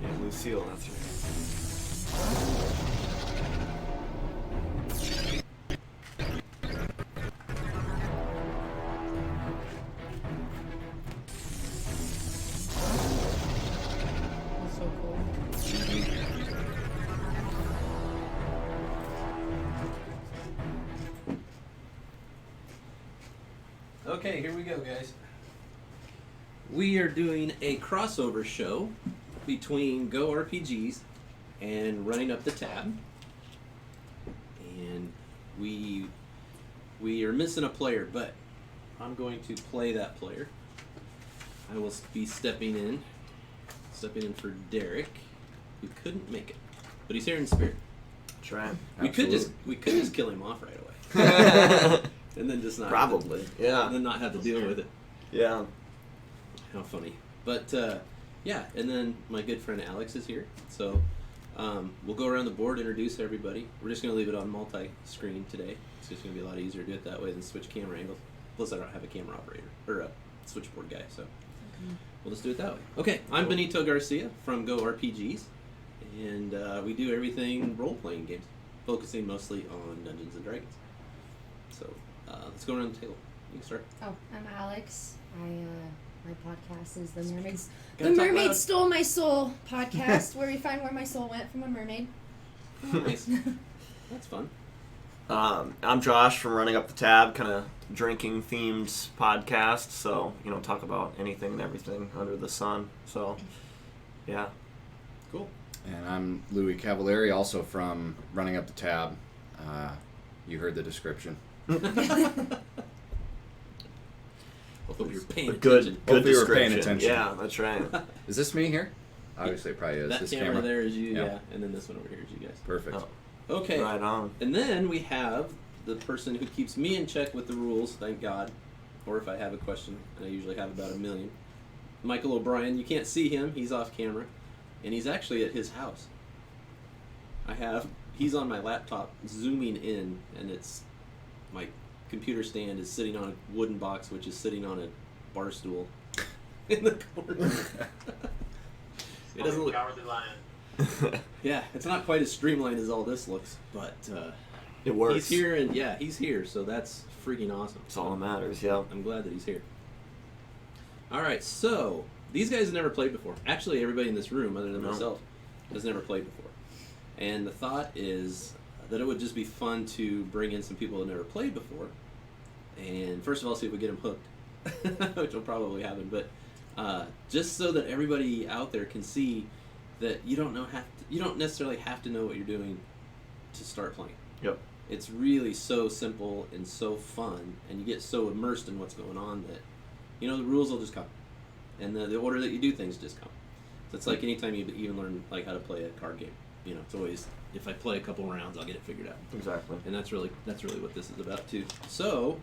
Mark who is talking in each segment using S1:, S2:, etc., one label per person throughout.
S1: Yeah, Lucille, that's right.
S2: That's so cool.
S3: Okay, here we go, guys. We are doing a crossover show between Go RPGs and Running Up the Tab. And we are missing a player, but I'm going to play that player. I will be stepping in for Derek, who couldn't make it, but he's here in spirit.
S1: Try.
S3: We could just kill him off right away. And then just not
S1: Probably, yeah.
S3: And then not have to deal with it.
S1: Yeah.
S3: How funny. But yeah, and then my good friend Alex is here. So we'll go around the board, introduce everybody. We're just going to leave it on multi-screen today. It's just going to be a lot easier to do it that way than switch camera angles. Plus I don't have a camera operator, or a switchboard guy, so we'll just do it that way. Okay, I'm Benito Garcia from Go RPGs, and we do everything role-playing games, focusing mostly on Dungeons & Dragons. So let's go around the table. You can start.
S2: Oh, I'm Alex. My podcast is The Mermaids.
S3: Gotta
S2: The
S3: talk
S2: Mermaid
S3: loud.
S2: Stole My Soul podcast, where we find where my soul went from a mermaid.
S3: Nice. That's fun.
S1: I'm Josh from Running Up the Tab, kind of drinking themed podcast. So, talk about anything and everything under the sun. So, yeah.
S3: Cool.
S4: And I'm Louis Cavalieri, also from Running Up the Tab. You heard the description.
S3: Hope you're paying
S1: Good
S3: attention.
S4: Hopefully you were paying
S1: description.
S4: attention.
S1: Yeah, that's right.
S4: Is this me here? Obviously, it probably is.
S3: That
S4: this
S3: camera there is you,
S4: Yeah.
S3: yeah, and then this one over here is you guys.
S4: Perfect.
S1: Oh,
S3: Okay.
S1: right on.
S3: And then we have the person who keeps me in check with the rules, thank God. Or if I have a question, and I usually have about 1 million. Michael O'Brien, you can't see him, he's off camera. And he's actually at his house. He's on my laptop zooming in, and my computer stand is sitting on a wooden box, which is sitting on a bar stool in the corner. It doesn't look...
S5: Cowardly Lion.
S3: Yeah, it's not quite as streamlined as all this looks, but
S1: It works.
S3: he's here, and yeah, he's here, so that's freaking awesome.
S1: That's all that matters, yeah.
S3: I'm glad that he's here. Alright, so, these guys have never played before. Actually, everybody in this room, other than
S1: No.
S3: myself, has never played before. And the thought is that it would just be fun to bring in some people that never played before, and first of all, see if we get them hooked, which will probably happen, but just so that everybody out there can see that you don't necessarily have to know what you're doing to start playing.
S1: Yep.
S3: It's really so simple and so fun, and you get so immersed in what's going on that, the rules will just come. And the order that you do things just come. So it's like anytime you even learn how to play a card game. It's always, if I play a couple rounds, I'll get it figured out.
S1: Exactly.
S3: And that's really what this is about too. So,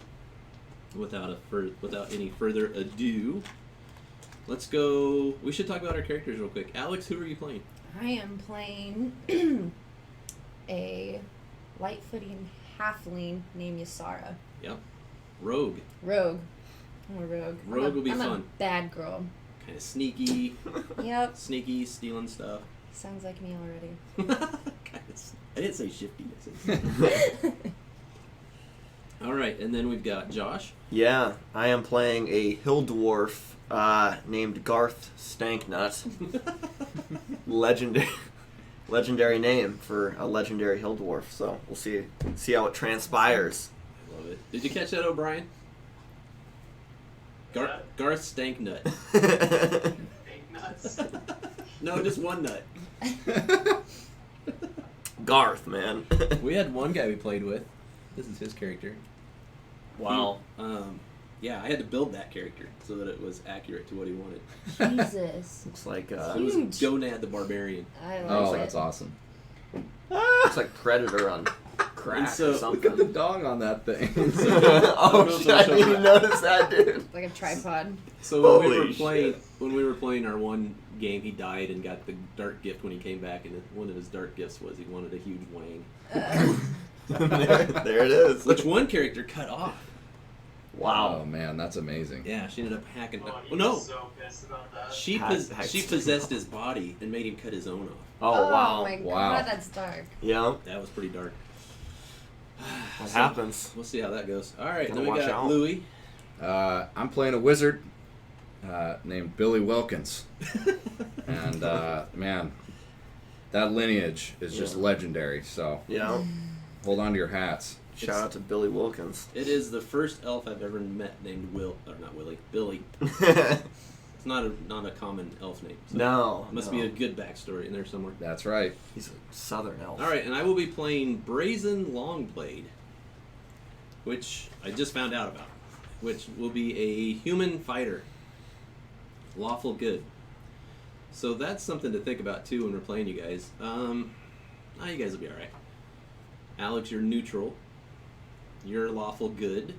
S3: without any further ado, let's go. We should talk about our characters real quick. Alex, who are you playing?
S2: I am playing a light-footing halfling named Ysara.
S3: Yep. Rogue.
S2: Rogue. I'm a rogue.
S3: Rogue will be
S2: I'm
S3: fun.
S2: a bad girl.
S3: Kind of sneaky.
S2: Yep.
S3: Sneaky, stealing stuff.
S2: Sounds like me already.
S3: I didn't say shiftiness. All right, and then we've got Josh.
S1: Yeah, I am playing a hill dwarf named Garth Stanknut. Legendary name for a legendary hill dwarf. So we'll see how it transpires.
S3: I love it. Did you catch that, O'Brien? Garth Stanknut.
S5: Fake nuts.
S3: No, just one nut.
S1: Garth, man.
S3: We had one guy we played with. This is his character.
S1: Wow.
S3: Yeah, I had to build that character so that it was accurate to what he wanted.
S2: Jesus.
S1: Looks like
S3: It was
S2: Huge.
S3: Gonad the Barbarian.
S2: I like
S4: Oh,
S2: it.
S4: that's awesome.
S1: looks like Predator on crack
S3: And so-
S1: or something.
S4: Look at the dog on that thing.
S1: Oh shit! I didn't even notice that, dude.
S2: Like a tripod.
S3: So when
S1: Holy shit.
S3: we were playing our one game, he died and got the dark gift when he came back, and one of his dark gifts was he wanted a huge wang,
S1: there it is.
S3: which one character cut off.
S1: Wow.
S4: Oh man, that's amazing.
S3: Yeah, she ended up hacking.
S5: Oh,
S3: Well,
S5: he
S3: no,
S5: was so pissed about that.
S3: she possessed his body and made him cut his own off.
S1: Oh, wow.
S2: my
S4: Wow.
S2: god, that's dark.
S1: Yeah.
S3: That was pretty dark.
S1: What
S3: So,
S1: happens?
S3: We'll see how that goes. All right,
S1: Gotta
S3: then we
S1: watch
S3: got
S1: out.
S3: Louie.
S4: I'm playing a wizard named Billy Wilkins, and man, that lineage is just
S1: Yeah.
S4: legendary. So
S1: Yeah.
S4: hold on to your hats.
S1: Shout out to Billy Wilkins.
S3: It is the first elf I've ever met named not Willie, Billy. It's not a common elf name. So
S1: No.
S3: must
S1: no.
S3: be a good backstory in there somewhere.
S4: That's right.
S1: He's a southern elf.
S3: All right, and I will be playing Brazen Longblade, which I just found out about, which will be a human fighter, lawful good. So that's something to think about too when we're playing, you guys. You guys will be all right. Alex, you're neutral. You're lawful good.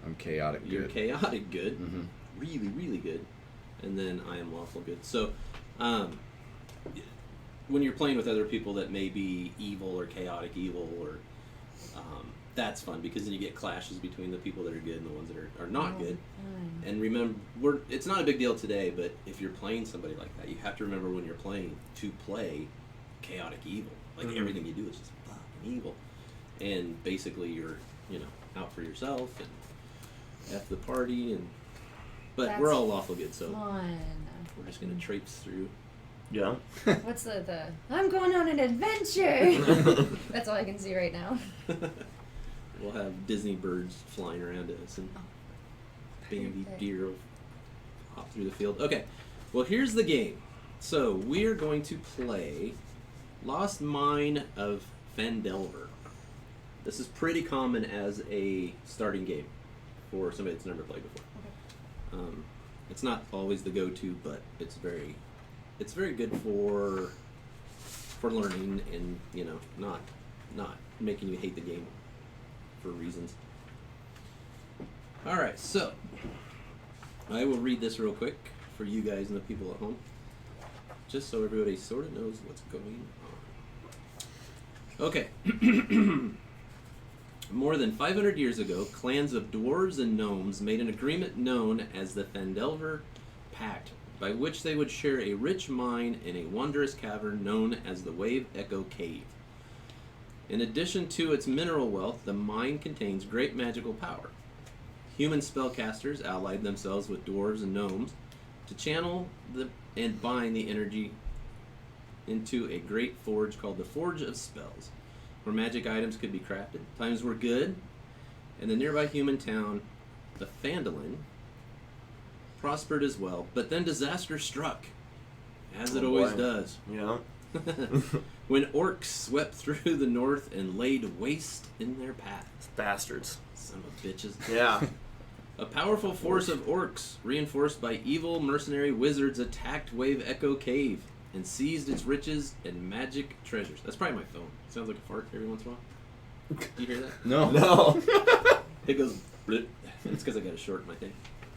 S4: I'm chaotic
S3: You're
S4: good.
S3: chaotic good.
S4: hmm
S3: Really, really good. And then I am lawful good. So, when you're playing with other people that may be evil or chaotic evil, or that's fun because then you get clashes between the people that are good and the ones that are not good. And remember, it's not a big deal today, but if you're playing somebody like that, you have to remember when you're playing to play chaotic evil. Like everything you do is just fucking evil, and basically you're out for yourself and f the party but
S2: That's
S3: we're all lawful good, so
S2: Fun.
S3: we're just gonna traipse through.
S1: Yeah.
S2: What's the I'm going on an adventure. That's all I can see right now.
S3: We'll have Disney birds flying around us and baby
S2: Perfect.
S3: deer will hop through the field. Okay, well here's the game. So we're going to play Lost Mine of Phandelver. This is pretty common as a starting game for somebody that's never played before. It's not always the go-to, but it's very good for learning and not making you hate the game for reasons. All right, so I will read this real quick for you guys and the people at home, just so everybody sort of knows what's going on. Okay. More than 500 years ago, clans of dwarves and gnomes made an agreement known as the Phandelver Pact, by which they would share a rich mine in a wondrous cavern known as the Wave Echo Cave. In addition to its mineral wealth, the mine contains great magical power. Human spellcasters allied themselves with dwarves and gnomes to channel and bind the energy into a great forge called the Forge of Spells, where magic items could be crafted. Times were good, and the nearby human town, the Phandalin, prospered as well. But then disaster struck, as it
S1: Oh,
S3: always
S1: boy.
S3: does.
S1: Yeah.
S3: When orcs swept through the north and laid waste in their path.
S1: Bastards.
S3: Son of bitches.
S1: Yeah.
S3: A powerful force of orcs, reinforced by evil mercenary wizards, attacked Wave Echo Cave and seized its riches and magic treasures. That's probably my phone. It sounds like a fart every once in a while. Do you hear that?
S4: No.
S1: No.
S3: It goes blip. It's because I got a short in my thing.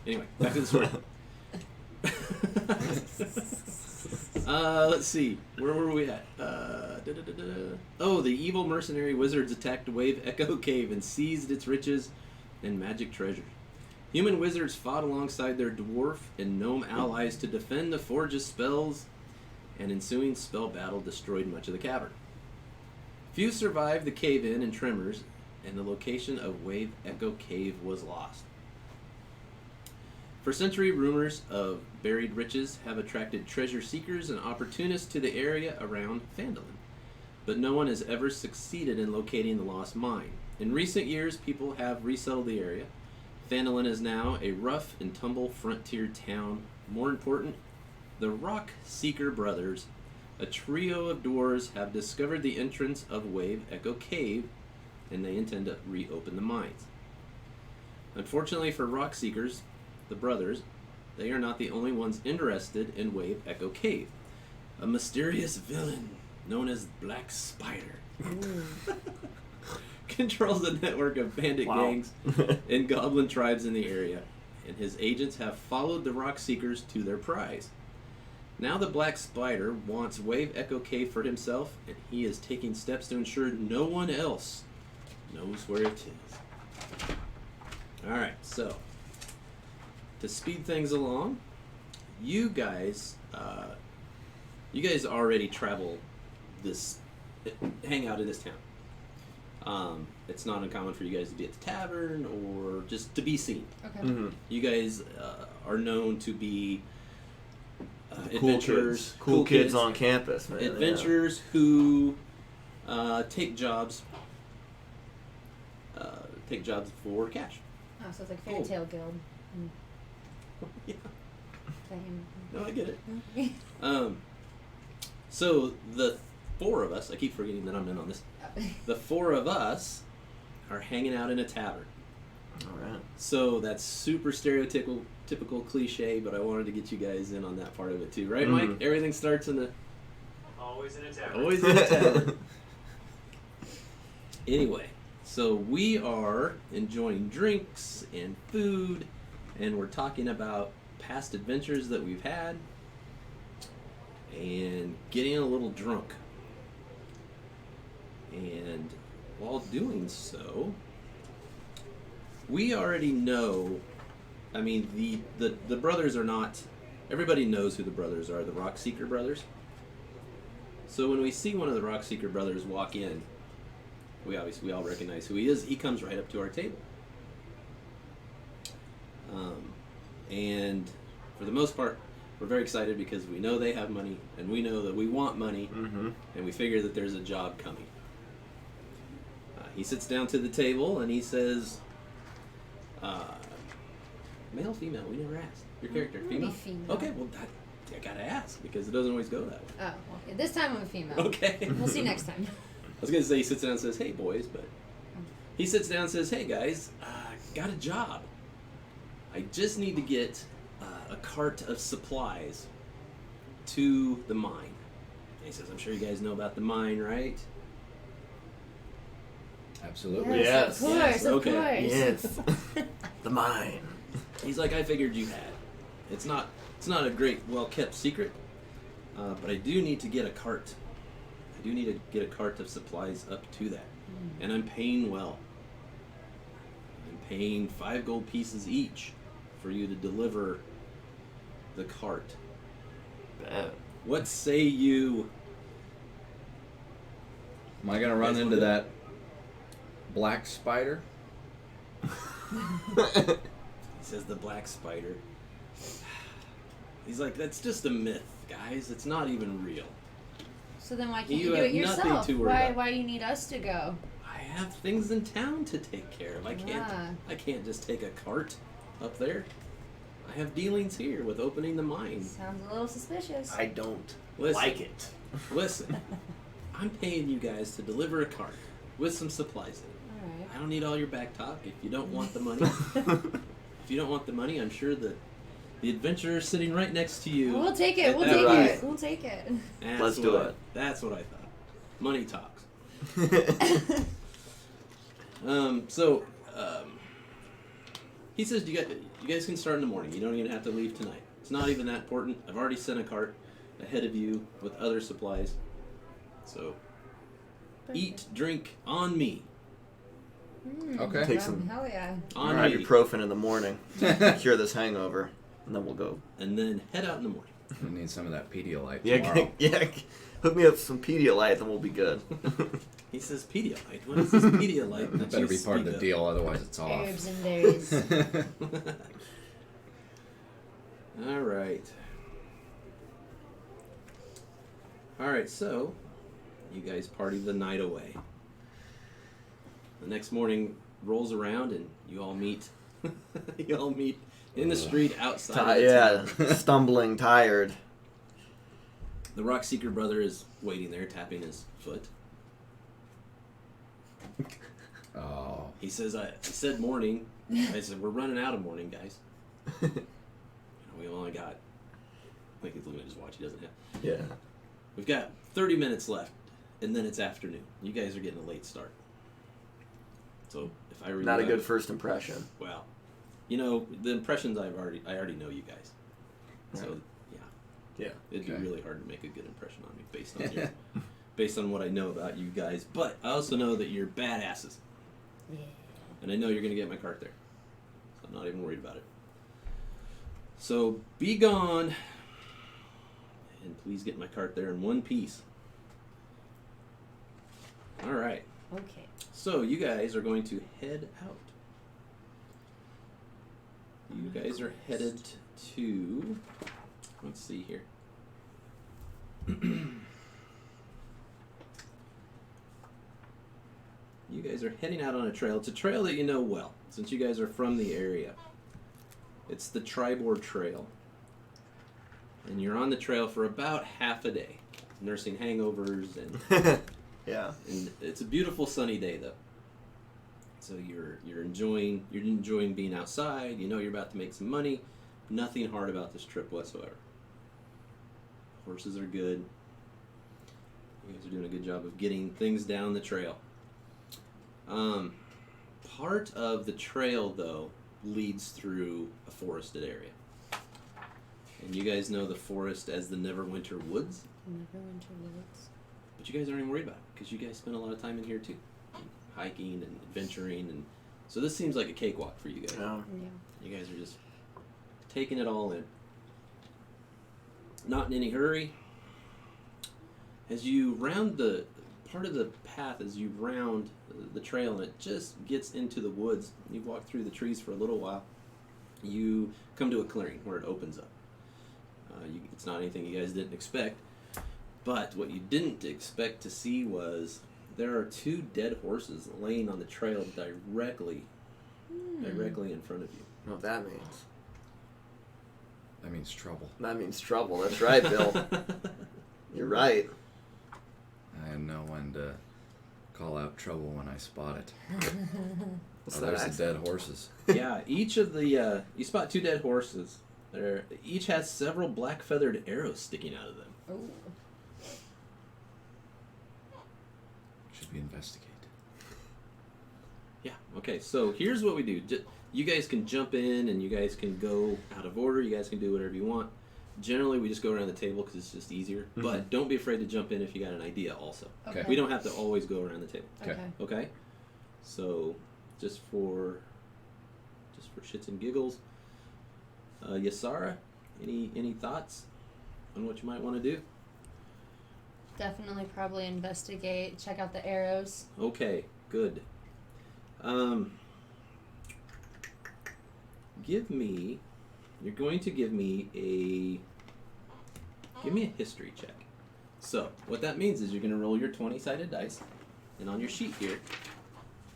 S3: Anyway, back to the story. Let's see. Where were we at? Oh, the evil mercenary wizards attacked Wave Echo Cave and seized its riches and magic treasures. Human wizards fought alongside their dwarf and gnome allies to defend the Forge's spells, and ensuing spell battle destroyed much of the cavern. Few survived the cave-in and tremors, and the location of Wave Echo Cave was lost. For centuries, rumors of buried riches have attracted treasure seekers and opportunists to the area around Phandalin, but no one has ever succeeded in locating the lost mine. In recent years, people have resettled the area. Phandalin is now a rough and tumble frontier town. More important, the Rock Seeker brothers, a trio of dwarves, have discovered the entrance of Wave Echo Cave, and they intend to reopen the mines. Unfortunately for Rock Seekers, the brothers, they are not the only ones interested in Wave Echo Cave. A mysterious villain known as Black Spider controls a network of bandit
S1: Wow.
S3: gangs and goblin tribes in the area, and his agents have followed the Rock Seekers to their prize. Now the Black Spider wants Wave Echo Cave for himself, and he is taking steps to ensure no one else knows where it is. All right, so to speed things along, you guys already travel hang out in this town. It's not uncommon for you guys to be at the tavern or just to be seen.
S2: Okay.
S1: Mm-hmm.
S3: You guys are known to be
S1: Cool
S3: adventurers,
S1: kids. Cool kids on campus, man.
S3: adventurers who take jobs for cash.
S2: Oh, so it's like Fairy
S3: Cool.
S2: Tale Guild.
S3: Yeah.
S2: Fame.
S3: No, I get it.
S2: Okay.
S3: So the four of us, I keep forgetting that I'm in on this. The four of us are hanging out in a tavern.
S1: All right.
S3: So that's super typical cliche, but I wanted to get you guys in on that part of it too, right, Mike? Everything starts in the
S5: Always in a tavern.
S3: always in a tavern. Anyway, so we are enjoying drinks and food, and we're talking about past adventures that we've had, and getting a little drunk. And while doing so, we already know, I mean, the brothers are not, everybody knows who the brothers are, the Rockseeker brothers. So when we see one of the Rockseeker brothers walk in, we all recognize who he is. He comes right up to our table. And for the most part, we're very excited because we know they have money, and we know that we want money, and we figure that there's a job coming. He sits down to the table and he says, male, female, we never asked. Your character,
S2: Maybe
S3: female?
S2: female.
S3: Okay, well, I gotta ask because it doesn't always go that way.
S2: Oh, well, okay. This time I'm a female.
S3: Okay.
S2: We'll see next time.
S3: I was gonna say he sits down and says, "Hey boys," but he sits down and says, "Hey guys, got a job. I just need to get a cart of supplies to the mine." And he says, "I'm sure you guys know about the mine, right?"
S4: Absolutely.
S1: Yes.
S2: Of course,
S3: Yes,
S2: of
S3: okay.
S2: course.
S1: Yes. The mine.
S3: He's like, "I figured you had. It's not a great, well kept secret, but I do need to get a cart. I do need to get a cart of supplies up to that, and I'm paying well. I'm paying 5 gold pieces each for you to deliver the cart.
S1: Bad.
S3: What say you?"
S4: Am I gonna run
S3: Guys
S4: into
S3: wanna-
S4: that black spider?
S3: He says, "The black spider." He's like, "That's just a myth, guys. It's not even real.
S2: So then why can't
S3: You
S2: you do
S3: have
S2: it yourself?
S3: nothing to worry about.
S2: Why do you need us to go?
S3: I have things in town to take care of. I can't just take a cart up there. I have dealings here with opening the mine.
S2: Sounds a little suspicious.
S1: I don't
S3: Listen.
S1: like it.
S3: Listen, I'm paying you guys to deliver a cart with some supplies in it.
S2: Alright.
S3: I don't need all your back talk. If you don't want the money, I'm sure that the adventurer sitting right next to you.
S2: We'll take it. We'll
S3: That's
S2: take
S1: right.
S2: it. We'll take it.
S1: Let's do it.
S3: That's what I thought. Money talks. He says you guys can start in the morning. You don't even have to leave tonight. It's not even that important. I've already sent a cart ahead of you with other supplies. So eat, drink on me.
S4: Okay.
S1: Take some
S2: Hell yeah.
S3: On me.
S1: ibuprofen in the morning. Cure this hangover, and then we'll go.
S3: And then head out in the morning.
S4: We need some of that Pedialyte
S1: Yeah,
S4: tomorrow.
S1: yeah. Hook me up with some Pedialyte, and we'll be good.
S3: He says Pedialyte. What is this Pedialyte?
S4: That better be part of the deal, otherwise it's off.
S2: Herbs and berries.
S3: All right. All right, so you guys party the night away. The next morning rolls around and you all meet. You all meet in the street outside. Of the town.
S1: Stumbling, tired.
S3: The Rockseeker brother is waiting there, tapping his foot.
S4: Oh.
S3: He says, "I said morning." I said, "We're running out of morning, guys. We've only got." I think he's looking at his watch. He doesn't have.
S1: Yeah.
S3: We've got 30 minutes left, and then it's afternoon. You guys are getting a late start. So if I were
S1: Not a
S3: you,
S1: good first impression.
S3: Well, the impressions I already know you guys. So
S1: Yeah.
S3: it'd be
S4: Okay.
S3: really hard to make a good impression on me based on what I know about you guys. But I also know that you're badasses,
S2: Yeah.
S3: and I know you're gonna get my cart there. I'm not even worried about it. So be gone, and please get my cart there in one piece. All right.
S2: Okay.
S3: So you guys are going to head out. You guys are headed to. Let's see here. You guys are heading out on a trail. It's a trail that you know well, since you guys are from the area. It's the Tribord Trail. And you're on the trail for about half a day, nursing hangovers and
S1: Yeah.
S3: and it's a beautiful sunny day though. So you're enjoying being outside. You know you're about to make some money. Nothing hard about this trip whatsoever. Horses are good. You guys are doing a good job of getting things down the trail. Part of the trail though leads through a forested area. And you guys know the forest as the Neverwinter Woods.
S2: Neverwinter Woods.
S3: But you guys aren't even worried about it because you guys spend a lot of time in here too, hiking and adventuring, and so this seems like a cakewalk for you guys.
S1: Yeah.
S3: You guys are just taking it all in. Not in any hurry. As you round the part of the path, as you round the trail and it just gets into the woods, you walk through the trees for a little while. You come to a clearing where it opens up. It's not anything you guys didn't expect. But what you didn't expect to see was there are two dead horses laying on the trail directly in front of you.
S1: You know what that means?
S4: That means trouble.
S1: That means trouble. That's right, Bill. You're right.
S4: I know when to call out trouble when I spot it.
S1: What's
S4: Oh,
S1: that
S4: there's the
S1: accent?
S4: dead horses.
S3: Yeah, each of the you spot two dead horses. Each has several black feathered arrows sticking out of them.
S2: Oh.
S4: Should we investigate?
S3: Yeah. Okay. So here's what we do. You guys can jump in and you guys can go out of order. You guys can do whatever you want. Generally, we just go around the table because it's just easier.
S1: Mm-hmm.
S3: But don't be afraid to jump in if you got an idea. Also,
S2: Okay.
S3: we don't have to always go around the table.
S4: Okay.
S3: Okay. So just for shits and giggles, Yasara, any thoughts on what you might want to do?
S2: Definitely probably investigate, check out the arrows.
S3: Okay, good. You're going to give me a history check. So, what that means is you're going to roll your 20-sided dice, and on your sheet here,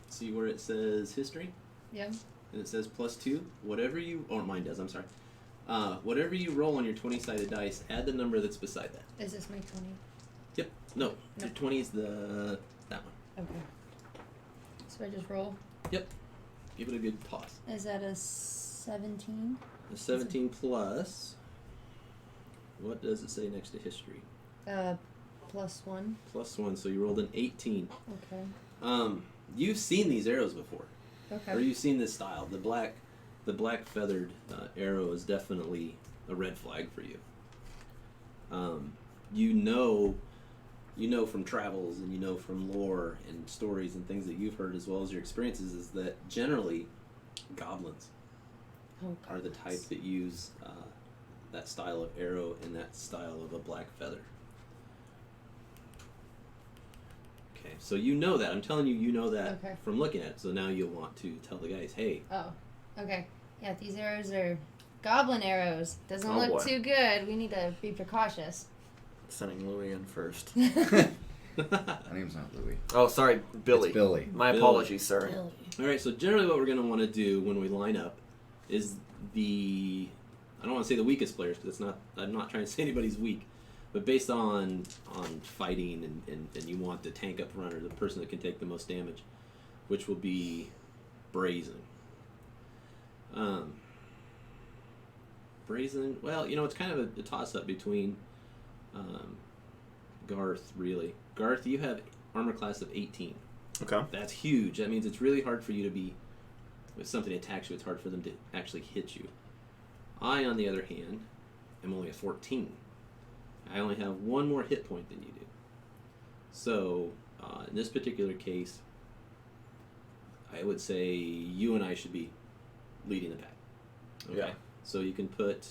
S3: see where it says history?
S2: Yeah.
S3: And it says +2, whatever you, or mine does, I'm sorry. Whatever you roll on your 20-sided dice, add the number that's beside that.
S2: Is this my 20?
S3: Yep, no,
S2: Nope.
S3: your 20 is that one.
S2: Okay. So I just roll.
S3: Yep, give it a good toss.
S2: Is that a 17?
S3: A 17 plus, what does it say next to history?
S2: +1.
S3: +1, so you rolled an 18.
S2: Okay.
S3: You've seen these arrows before, or
S2: Okay.
S3: you've seen this style. The black feathered arrow is definitely a red flag for you. You know from travels and you know from lore and stories and things that you've heard as well as your experiences is that generally goblins
S2: Oh,
S3: are the type that use that style of arrow and that style of a black feather. Okay, so you know that. I'm telling you, you know that
S2: Okay.
S3: from looking at it. So now you'll want to tell the guys, hey,
S2: Oh, okay. Yeah, these arrows are goblin arrows. Doesn't
S1: Oh,
S2: look
S1: boy.
S2: too good. We need to be precautious.
S1: Sending Louie in first.
S4: My name's not Louis.
S1: Oh, sorry, Billy.
S4: It's Billy.
S1: My
S3: Billy.
S1: apologies, sir.
S3: All right, so generally what we're going to want to do when we line up is I don't want to say the weakest players because I'm not trying to say anybody's weak, but based on fighting and you want the tank up runner, the person that can take the most damage, which will be Brazen. Brazen, well, it's kind of a toss-up between Garth, really. Garth, you have armor class of 18.
S1: Okay.
S3: That's huge. That means it's really hard for you to be, if something attacks you, it's hard for them to actually hit you. I, on the other hand, am only a 14. I only have one more hit point than you do. So, in this particular case, I would say you and I should be leading the pack. Okay.
S1: Yeah.
S3: So you can put.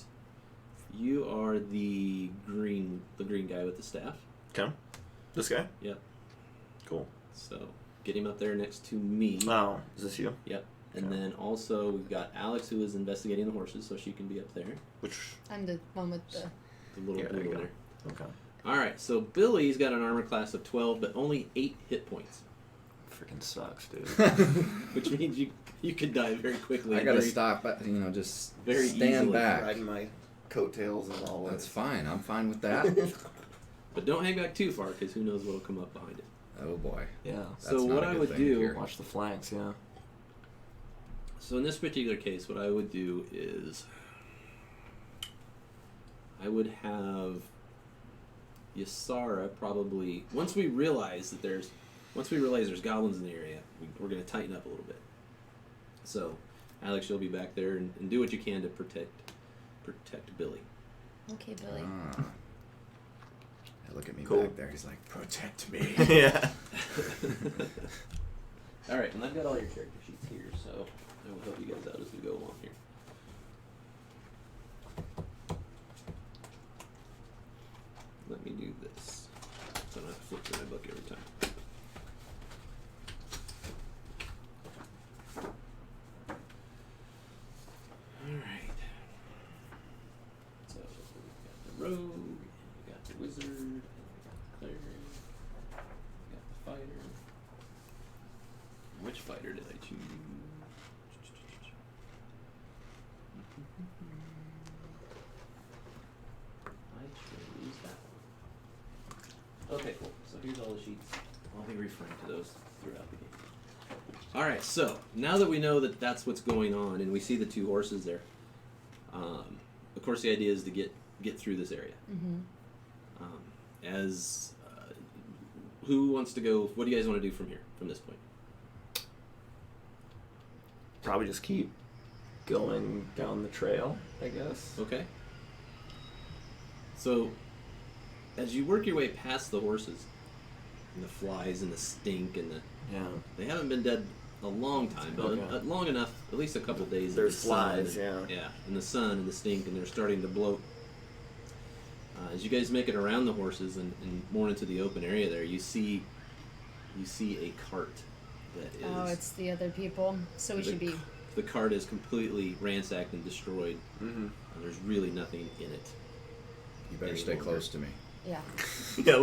S3: You are the green guy with the staff.
S1: Okay. This guy?
S3: Yep.
S1: Cool.
S3: So get him up there next to me.
S1: Oh, is this you?
S3: Yep. And
S1: Okay.
S3: then also we've got Alex, who is investigating the horses, so she can be up there.
S1: Which?
S2: I'm the one with the.
S3: The little
S1: Yeah, there
S3: blue
S1: you
S3: one
S1: go.
S3: there.
S1: Okay.
S3: All right. So Billy's got an armor class of 12, but only 8 hit points,
S1: Freaking sucks, dude.
S3: which means you could die very quickly.
S4: I gotta
S3: very-
S4: stop, just
S3: very
S4: stand
S3: easily,
S4: back.
S1: Riding my coattails and all
S4: That's
S1: that.
S4: fine. I'm fine with that.
S3: But don't hang back too far, because who knows what'll come up behind it.
S4: Oh boy.
S1: Yeah.
S4: That's
S3: So
S4: not
S3: what
S4: a
S3: I
S4: good
S3: would
S4: thing to
S3: do-
S4: hear.
S1: Watch the flanks, yeah.
S3: So in this particular case, what I would do is I would have Yasara probably once we realize there's goblins in the area, we're going to tighten up a little bit. So Alex, you'll be back there and do what you can to protect Billy.
S2: Okay, Billy.
S4: Ah. Yeah, look at me
S1: Cool.
S4: back there. He's like, protect me.
S1: Yeah.
S3: All right, and I've got all your character sheets here, so I will help you guys out as we go along here. Let me do this, so I don't have to flip through my book every time. All right. So we've got the rogue, and we got the wizard, and we got the cleric, we got the fighter. Which fighter did I choose? I chose that one. Okay, cool. So here's all the sheets. I'll be referring to those throughout the game. Alright, so now that we know that that's what's going on and we see the 2 horses there, of course the idea is to get through this area.
S2: Mm-hmm.
S3: Who wants to go? What do you guys want to do from here, from this point?
S1: Probably just keep going down the trail, I guess.
S3: Okay. So, as you work your way past the horses, and the flies and the stink and
S1: Yeah.
S3: they haven't been dead a long time, but
S1: Okay.
S3: long enough, at least a couple days. in
S1: There's
S3: the sun
S1: flies,
S3: and-
S1: yeah.
S3: Yeah, in the sun and the stink, and they're starting to bloat. As you guys make it around the horses and more into the open area there, you see a cart that is.
S2: Oh, it's the other people. So we
S3: the
S2: should be.
S3: The cart is completely ransacked and destroyed.
S1: Mm-hmm.
S3: There's really nothing in it.
S4: You better stay close to me.
S2: Yeah.
S1: Yeah,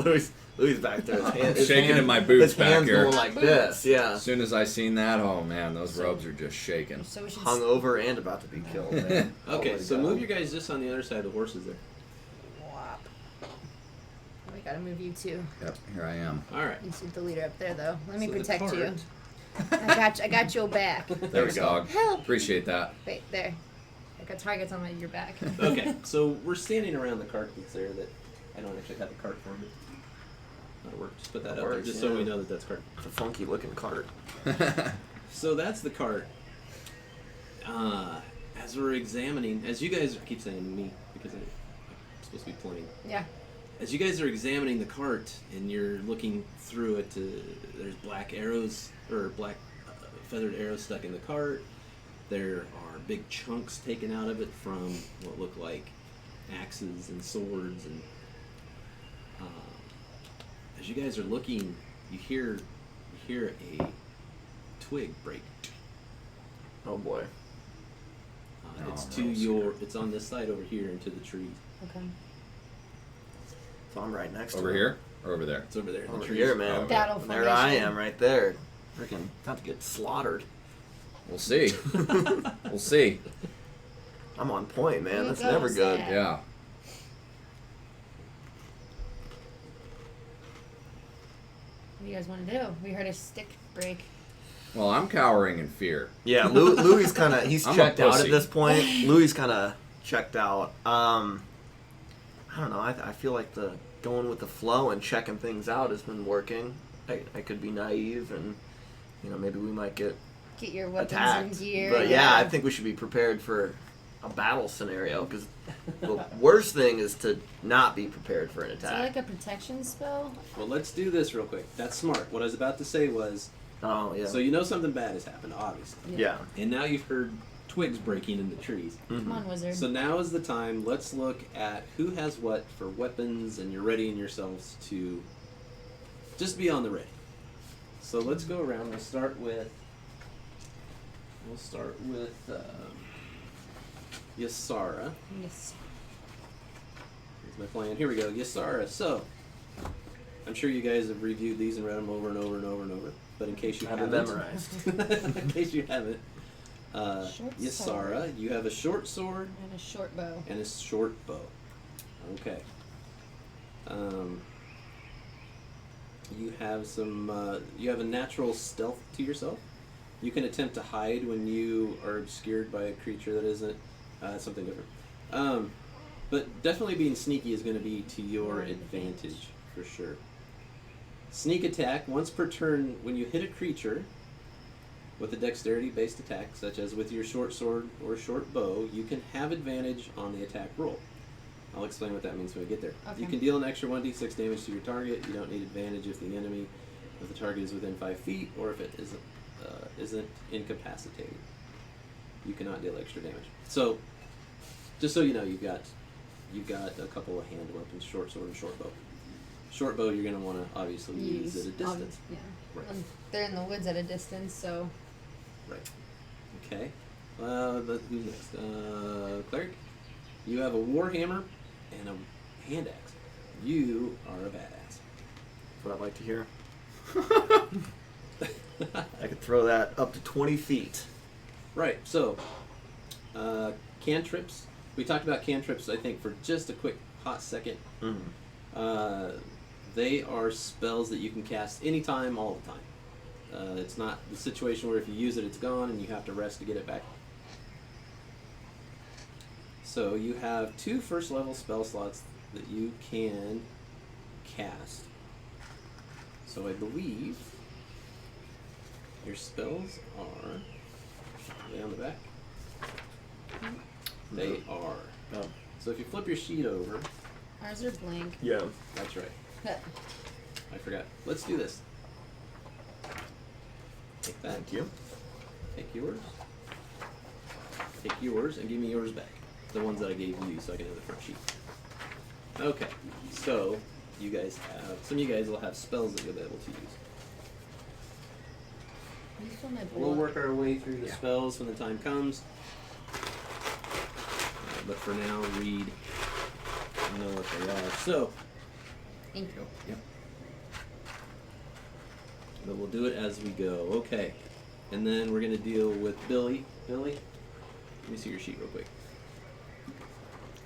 S1: Louis back there. His
S4: Shaking in my boots
S1: his hands
S4: back here.
S1: going like this. Yeah.
S4: As soon as I seen that, oh man, those robes are just shaking.
S2: So we should.
S1: Hung over and about to be killed. Man.
S3: Okay,
S1: Oh my
S3: so
S1: God.
S3: move your guys just on the other side of the horses there.
S2: Whop. We gotta move you too.
S4: Yep, here I am.
S3: All right.
S2: You see the leader up there, though. Let me
S3: So the
S2: protect you.
S3: cart-
S2: I got your back.
S4: Thanks,
S1: go.
S4: dog.
S2: Help.
S4: Appreciate that.
S2: Wait, there. I got targets on your back.
S3: Okay, so we're standing around the cart that's there. That I don't actually have the cart for me. That'll work. Just put that
S1: That
S3: up there,
S1: works,
S3: just so
S1: yeah.
S3: we know that that's cart.
S1: It's a funky looking cart.
S3: So that's the cart. As we're examining, as you guys I keep saying me because I'm supposed to be playing.
S2: Yeah.
S3: As you guys are examining the cart and you're looking through it, there's black arrows or black feathered arrows stuck in the cart. There are big chunks taken out of it from what look like axes and swords. And as you guys are looking, you hear a twig break.
S1: Oh boy.
S3: It's
S4: Oh,
S3: to
S4: no,
S3: your. It's on this side over here into the trees.
S2: Okay.
S1: So I'm right next to
S4: Over
S1: him.
S4: here or over there?
S3: It's over there. In
S1: Over
S3: the trees.
S1: here, man.
S2: Battle
S1: And there I
S2: formation.
S1: am, right there. Freaking about to get slaughtered.
S4: We'll see. We'll see.
S1: I'm on point, man.
S2: Here
S1: That's
S2: goes
S1: never good.
S2: that.
S4: Yeah.
S2: What do you guys want to do? We heard a stick break.
S4: Well, I'm cowering in fear.
S1: Yeah, Louis kind of he's
S4: I'm a
S1: checked out
S4: pussy.
S1: at this point. Louis kind of checked out. I don't know. I feel like the going with the flow and checking things out has been working. I could be naive and maybe we might get
S2: Get your weapons
S1: attacked.
S2: and gear.
S1: But yeah, I think we should be prepared for a battle scenario because the worst thing is to not be prepared for an
S2: Is it
S1: attack.
S2: like a protection spell?
S3: Well, let's do this real quick. That's smart. What I was about to say was,
S1: Oh yeah.
S3: so something bad has happened, obviously,
S1: yeah.
S3: and now you've heard twigs breaking in the trees.
S2: Come on, wizard.
S3: So now is the time. Let's look at who has what for weapons, and you're readying yourselves to just be on the ready. So let's go around. We'll start with Yasara.
S2: Yes.
S3: Here's my plan. Here we go, Yasara. So I'm sure you guys have reviewed these and read them over and over and over and over. But in case you
S1: I have
S3: haven't,
S1: memorized.
S3: in case you haven't,
S2: Short
S3: Yasara,
S2: sword.
S3: you have a short sword
S2: And a short bow.
S3: and a short bow. Okay. You have some. You have a natural stealth to yourself. You can attempt to hide when you are obscured by a creature that isn't something different. But definitely being sneaky is going to be to your advantage for sure. Sneak attack once per turn. When you hit a creature with a dexterity-based attack, such as with your short sword or short bow, you can have advantage on the attack roll. I'll explain what that means when we get there.
S2: Okay.
S3: You can deal an extra 1d6 damage to your target. You don't need advantage if the enemy, if the target is within 5 feet, or if it isn't incapacitated. You cannot deal extra damage. So, just so you know, you've got a couple of hand weapons: short sword and short bow. Short bow you're going to want to obviously use at a distance.
S2: Yeah.
S3: Right.
S2: They're in the woods at a distance, so.
S3: Right. Okay. But who's next? Cleric. You have a warhammer and a hand axe. You are a badass.
S1: That's what I like to hear. I could throw that up to 20 feet.
S3: Right. So, cantrips. We talked about cantrips, I think, for just a quick hot second.
S1: Mm-hmm.
S3: They are spells that you can cast anytime, all the time. It's not the situation where if you use it, it's gone and you have to rest to get it back. So you have 2 first level spell slots that you can cast. So I believe your spells are, are they on the back? They are.
S1: Oh.
S3: So if you flip your sheet over,
S2: Ours are blank.
S1: Yeah.
S3: that's right. I forgot. Let's do this. Take that.
S1: Thank you.
S3: Take yours. Take yours and give me yours back. The ones that I gave you so I can have the front sheet. Okay. So you guys have, some of you guys will have spells that you'll be able to use.
S2: Can you fill my bowl
S3: We'll
S2: up?
S3: work our way through the spells when the time comes. But for now, read and know what they are. So,
S2: Thank you.
S4: Yep.
S3: but we'll do it as we go. Okay. And then we're going to deal with Billy. Billy, let me see your sheet real quick.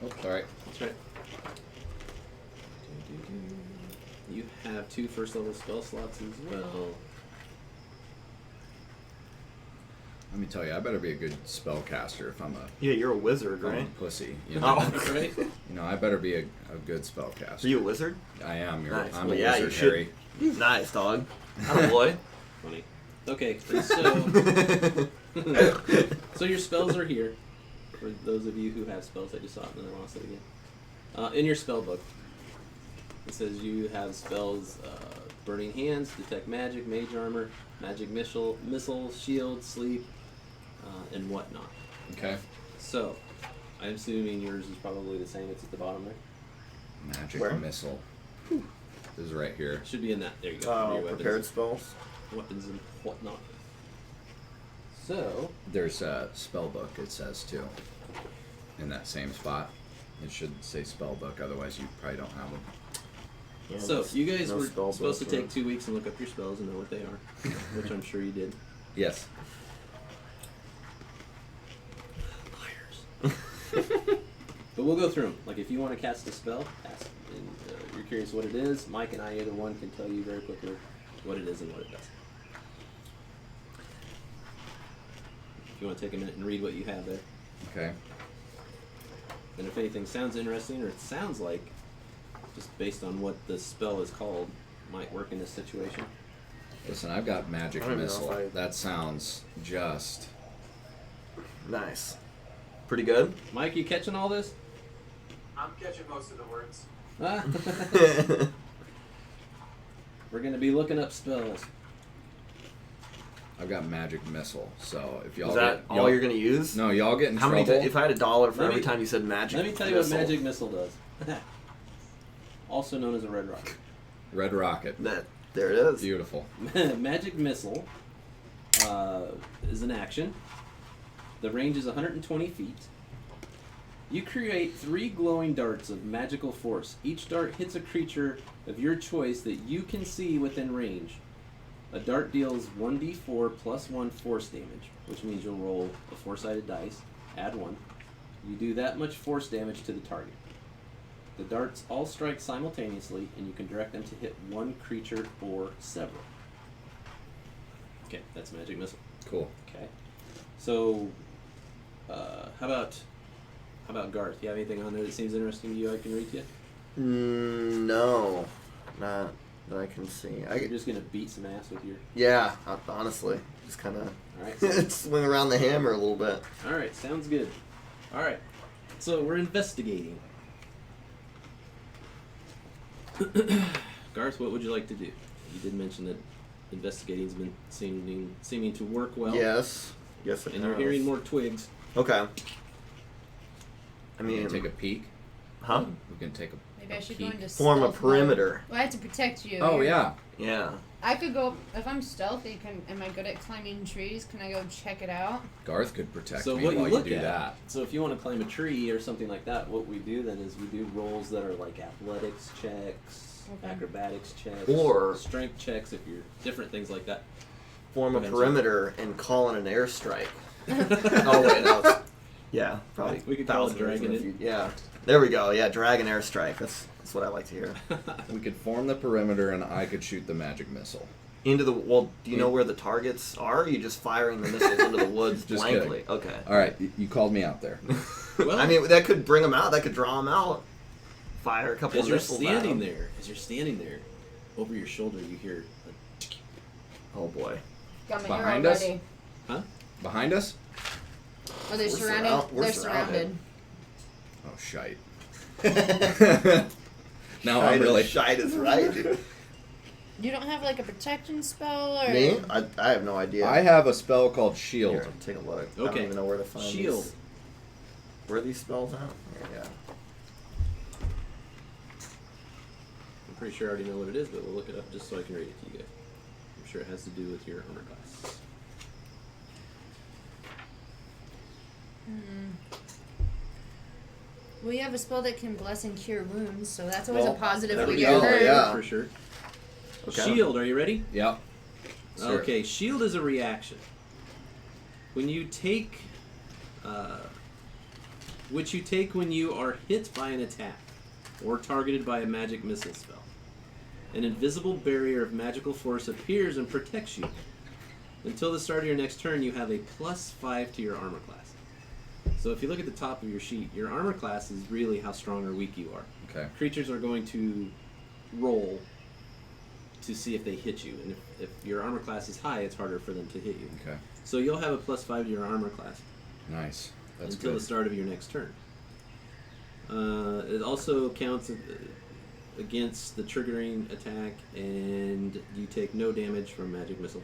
S4: Oh, sorry.
S3: That's right. You have 2 first level spell slots as well.
S4: Let me tell you, I better be a good spellcaster if I'm a,
S1: Yeah, you're a wizard,
S4: if I'm a
S1: right?
S4: pussy. You know?
S1: Oh.
S3: That's right.
S4: You know, I better be a good spellcaster.
S1: Are you a wizard?
S4: I am.
S1: Nice.
S4: I'm
S1: Well,
S4: a
S1: yeah, you
S4: wizard,
S1: should.
S4: Harry.
S1: Nice, dog. Attaboy.
S3: Funny. Okay, so your spells are here. For those of you who have spells, I just saw it and then I lost it again. In your spell book, it says you have spells: Burning Hands, Detect Magic, Mage Armor, Magic Missile, Shield, Sleep, and whatnot.
S4: Okay.
S3: So, I'm assuming yours is probably the same. It's at the bottom there.
S4: Magic
S1: Where?
S4: missile. This is right here.
S3: It should be in that. There you go.
S1: Oh,
S3: Your weapons,
S1: prepared spells.
S3: weapons and whatnot. So,
S4: There's a spell book, it says too. In that same spot. It should say spell book, otherwise you probably don't have them.
S1: Yeah,
S3: so
S1: no-
S3: you guys
S1: no
S3: were
S1: spell
S3: supposed to
S1: book,
S3: take 2 weeks and look up your spells and know what they are, which I'm sure you did.
S4: Yes.
S3: Liars. But we'll go through them. Like if you want to cast a spell, ask. And you're curious what it is, Mike and I, either one, can tell you very quickly what it is and what it does. If you want to take a minute and read what you have there.
S4: Okay.
S3: And if anything sounds interesting, or it sounds like, just based on what the spell is called, might work in this situation.
S4: Listen, I've got magic
S1: I don't even know
S4: missile.
S1: if I-
S4: That sounds just
S1: Nice. Pretty good.
S3: Mike, you catching all this?
S5: I'm catching most of the words.
S3: Ah. We're going to be looking up spells.
S4: I've got magic missile. So if y'all
S1: Is that
S4: get,
S1: all you're gonna use?
S4: No, y'all get in
S1: How
S4: trouble.
S1: many? If I had $1 for
S3: Let
S1: every
S3: me-
S1: time you said magic,
S3: Let me tell you what Magic Missile does. Also known as a red rocket.
S4: Red rocket.
S1: There it is.
S4: Beautiful.
S3: Magic Missile is an action. The range is 120 feet. You create 3 glowing darts of magical force. Each dart hits a creature of your choice that you can see within range. A dart deals 1d4 plus 1 force damage, which means you'll roll a 4-sided dice, add 1. You do that much force damage to the target. The darts all strike simultaneously, and you can direct them to hit one creature or several. Okay, that's Magic Missile.
S4: Cool.
S3: Okay. So, how about Garth? You have anything on there that seems interesting to you I can read to you?
S1: No, not that I can see.
S3: You're just gonna beat some ass with your...
S1: Yeah, honestly, just kind of
S3: Alright.
S1: swing around the hammer a little bit.
S3: Alright, sounds good. Alright. So, we're investigating. Garth, what would you like to do? You did mention that investigating's been seeming to work well.
S1: Yes, it
S3: And you're
S1: has.
S3: hearing more twigs.
S1: Okay. I
S4: We
S1: mean,
S4: can take a peek.
S1: huh?
S4: We can take a
S2: Maybe I should
S4: peek.
S2: go into
S1: Form a
S2: stealth
S1: perimeter.
S2: mode. Well, I have to protect you.
S4: Oh yeah.
S1: Yeah.
S2: I could go if I'm stealthy. Am I good at climbing trees? Can I go check it out?
S4: Garth could protect
S3: So
S4: me
S3: what
S4: while
S3: you look
S4: do
S3: at,
S4: that.
S3: so if you want to climb a tree or something like that, what we do then is we do rolls that are like athletics checks,
S2: Okay.
S3: acrobatics checks,
S1: Or-
S3: strength checks if you're different things like that.
S1: Form a
S3: Go ahead,
S1: perimeter and call in an airstrike. Oh wait, no. Yeah, probably.
S3: We could call it
S1: thousands of
S3: dragon
S1: feet. Yeah. There we go. Yeah, dragon airstrike. That's what I like to hear.
S4: We could form the perimeter, and I could shoot the magic missile.
S1: Into the well. Do you know where the targets are? Or are you just firing the missiles into the woods
S4: Just
S1: blankly?
S4: kidding.
S1: Okay.
S4: All right, you called me out there.
S3: Well-
S1: I mean, that could bring them out. That could draw them out. Fire a couple
S3: As
S1: of
S3: you're
S1: missiles at
S3: standing
S1: 'em.
S3: there, over your shoulder, you hear
S1: Oh boy.
S2: Got my
S4: Behind
S2: arrow
S4: us?
S2: ready.
S4: Behind us?
S2: Oh, they're
S1: We're
S2: surrounded.
S1: we're
S2: They're surrounded.
S4: Oh shite.
S1: Shite
S4: Now I'm really.
S1: Shite is right, dude.
S2: You don't have like a protection spell or
S1: Me? I have no idea.
S4: I have a spell called shield.
S1: Here, take a look. I
S3: Okay.
S1: don't even know where to find
S3: shield.
S1: these. Where are these spells at? Here, yeah.
S3: I'm pretty sure I already know what it is, but we'll look it up just so I can read it to you guys. I'm sure it has to do with your armor class.
S2: Well, you have a spell that can bless and cure wounds, so that's always
S1: Well,
S2: a positive
S1: there
S2: for
S1: we
S2: your
S1: go,
S2: hurt.
S1: yeah.
S3: For sure.
S1: Okay.
S3: Shield, are you ready?
S4: Yep. Sure.
S3: Okay, shield is a reaction. When you take, which you take when you are hit by an attack or targeted by a magic missile spell. An invisible barrier of magical force appears and protects you. Until the start of your next turn, you have a +5 to your armor class. So if you look at the top of your sheet, your armor class is really how strong or weak you are.
S4: Okay.
S3: Creatures are going to roll to see if they hit you, and if your armor class is high, it's harder for them to hit you.
S4: Okay.
S3: So you'll have a +5 to your armor class
S4: Nice. That's
S3: until
S4: good.
S3: the start of your next turn. It also counts against the triggering attack, and you take no damage from magic missile.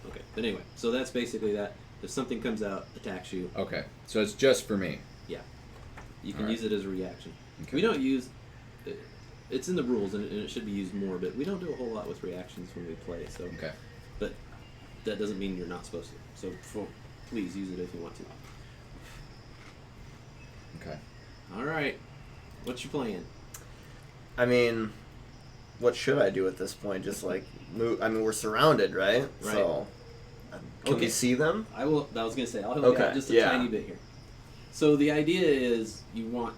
S3: Okay, but anyway, so that's basically that. If something comes out, attacks you,
S4: Okay. So it's just for me.
S3: you can
S4: Alright.
S3: use it as a reaction.
S4: Okay.
S3: We don't use... It's in the rules, and it should be used more, but we don't do a whole lot with reactions when we play, so...
S4: Okay.
S3: But that doesn't mean you're not supposed to. So please use it if you want to.
S4: Okay.
S3: Alright. What's your plan?
S1: I mean, what should I do at this point? Just like move. I mean, we're surrounded, right?
S3: Right.
S1: So, can
S3: Okay.
S1: we see them?
S3: I was gonna say, I'll help you
S1: Okay,
S3: out just a
S1: yeah.
S3: tiny bit here. So the idea is you want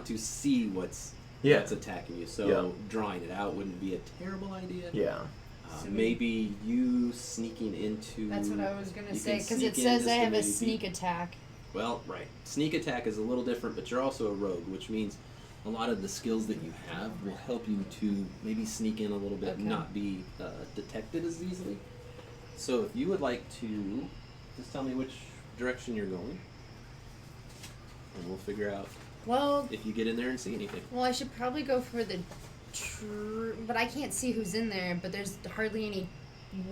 S3: to see what's attacking you. So
S1: Yeah.
S3: drawing it out wouldn't be a terrible idea.
S1: Yeah.
S3: Maybe you sneaking into...
S2: That's what I was gonna
S3: you
S2: say
S3: can
S2: because
S3: sneak
S2: it
S3: in
S2: says
S3: just
S2: I
S3: to
S2: have a
S3: maybe
S2: sneak attack.
S3: Well, right. Sneak attack is a little different, but you're also a rogue, which means a lot of the skills that you have will help you to maybe sneak in a little bit and
S2: Okay.
S3: not be detected as easily. So if you would like to just tell me which direction you're going, and we'll figure out
S2: Well,
S3: if you get in there and see anything.
S2: I should probably go for the. But I can't see who's in there. But there's hardly any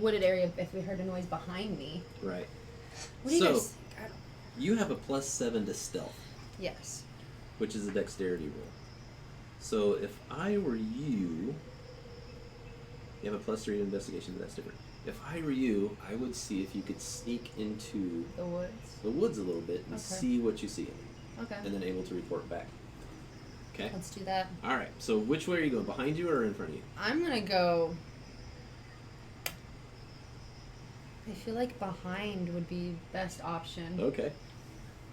S2: wooded area if we heard a noise behind me.
S3: Right.
S2: What do you
S3: So-
S2: guys think? I don't...
S3: You have a +7 to stealth,
S2: Yes.
S3: which is a dexterity roll. So if I were you have a +3 to investigation, but that's different. If I were you, I would see if you could sneak into
S2: The woods.
S3: the woods a little bit and
S2: Okay.
S3: see what you see,
S2: Okay.
S3: and then able to report back. Okay?
S2: Let's do that.
S3: All right. So which way are you going? Behind you or in front of you?
S2: I'm gonna go. I feel like behind would be best option.
S3: Okay.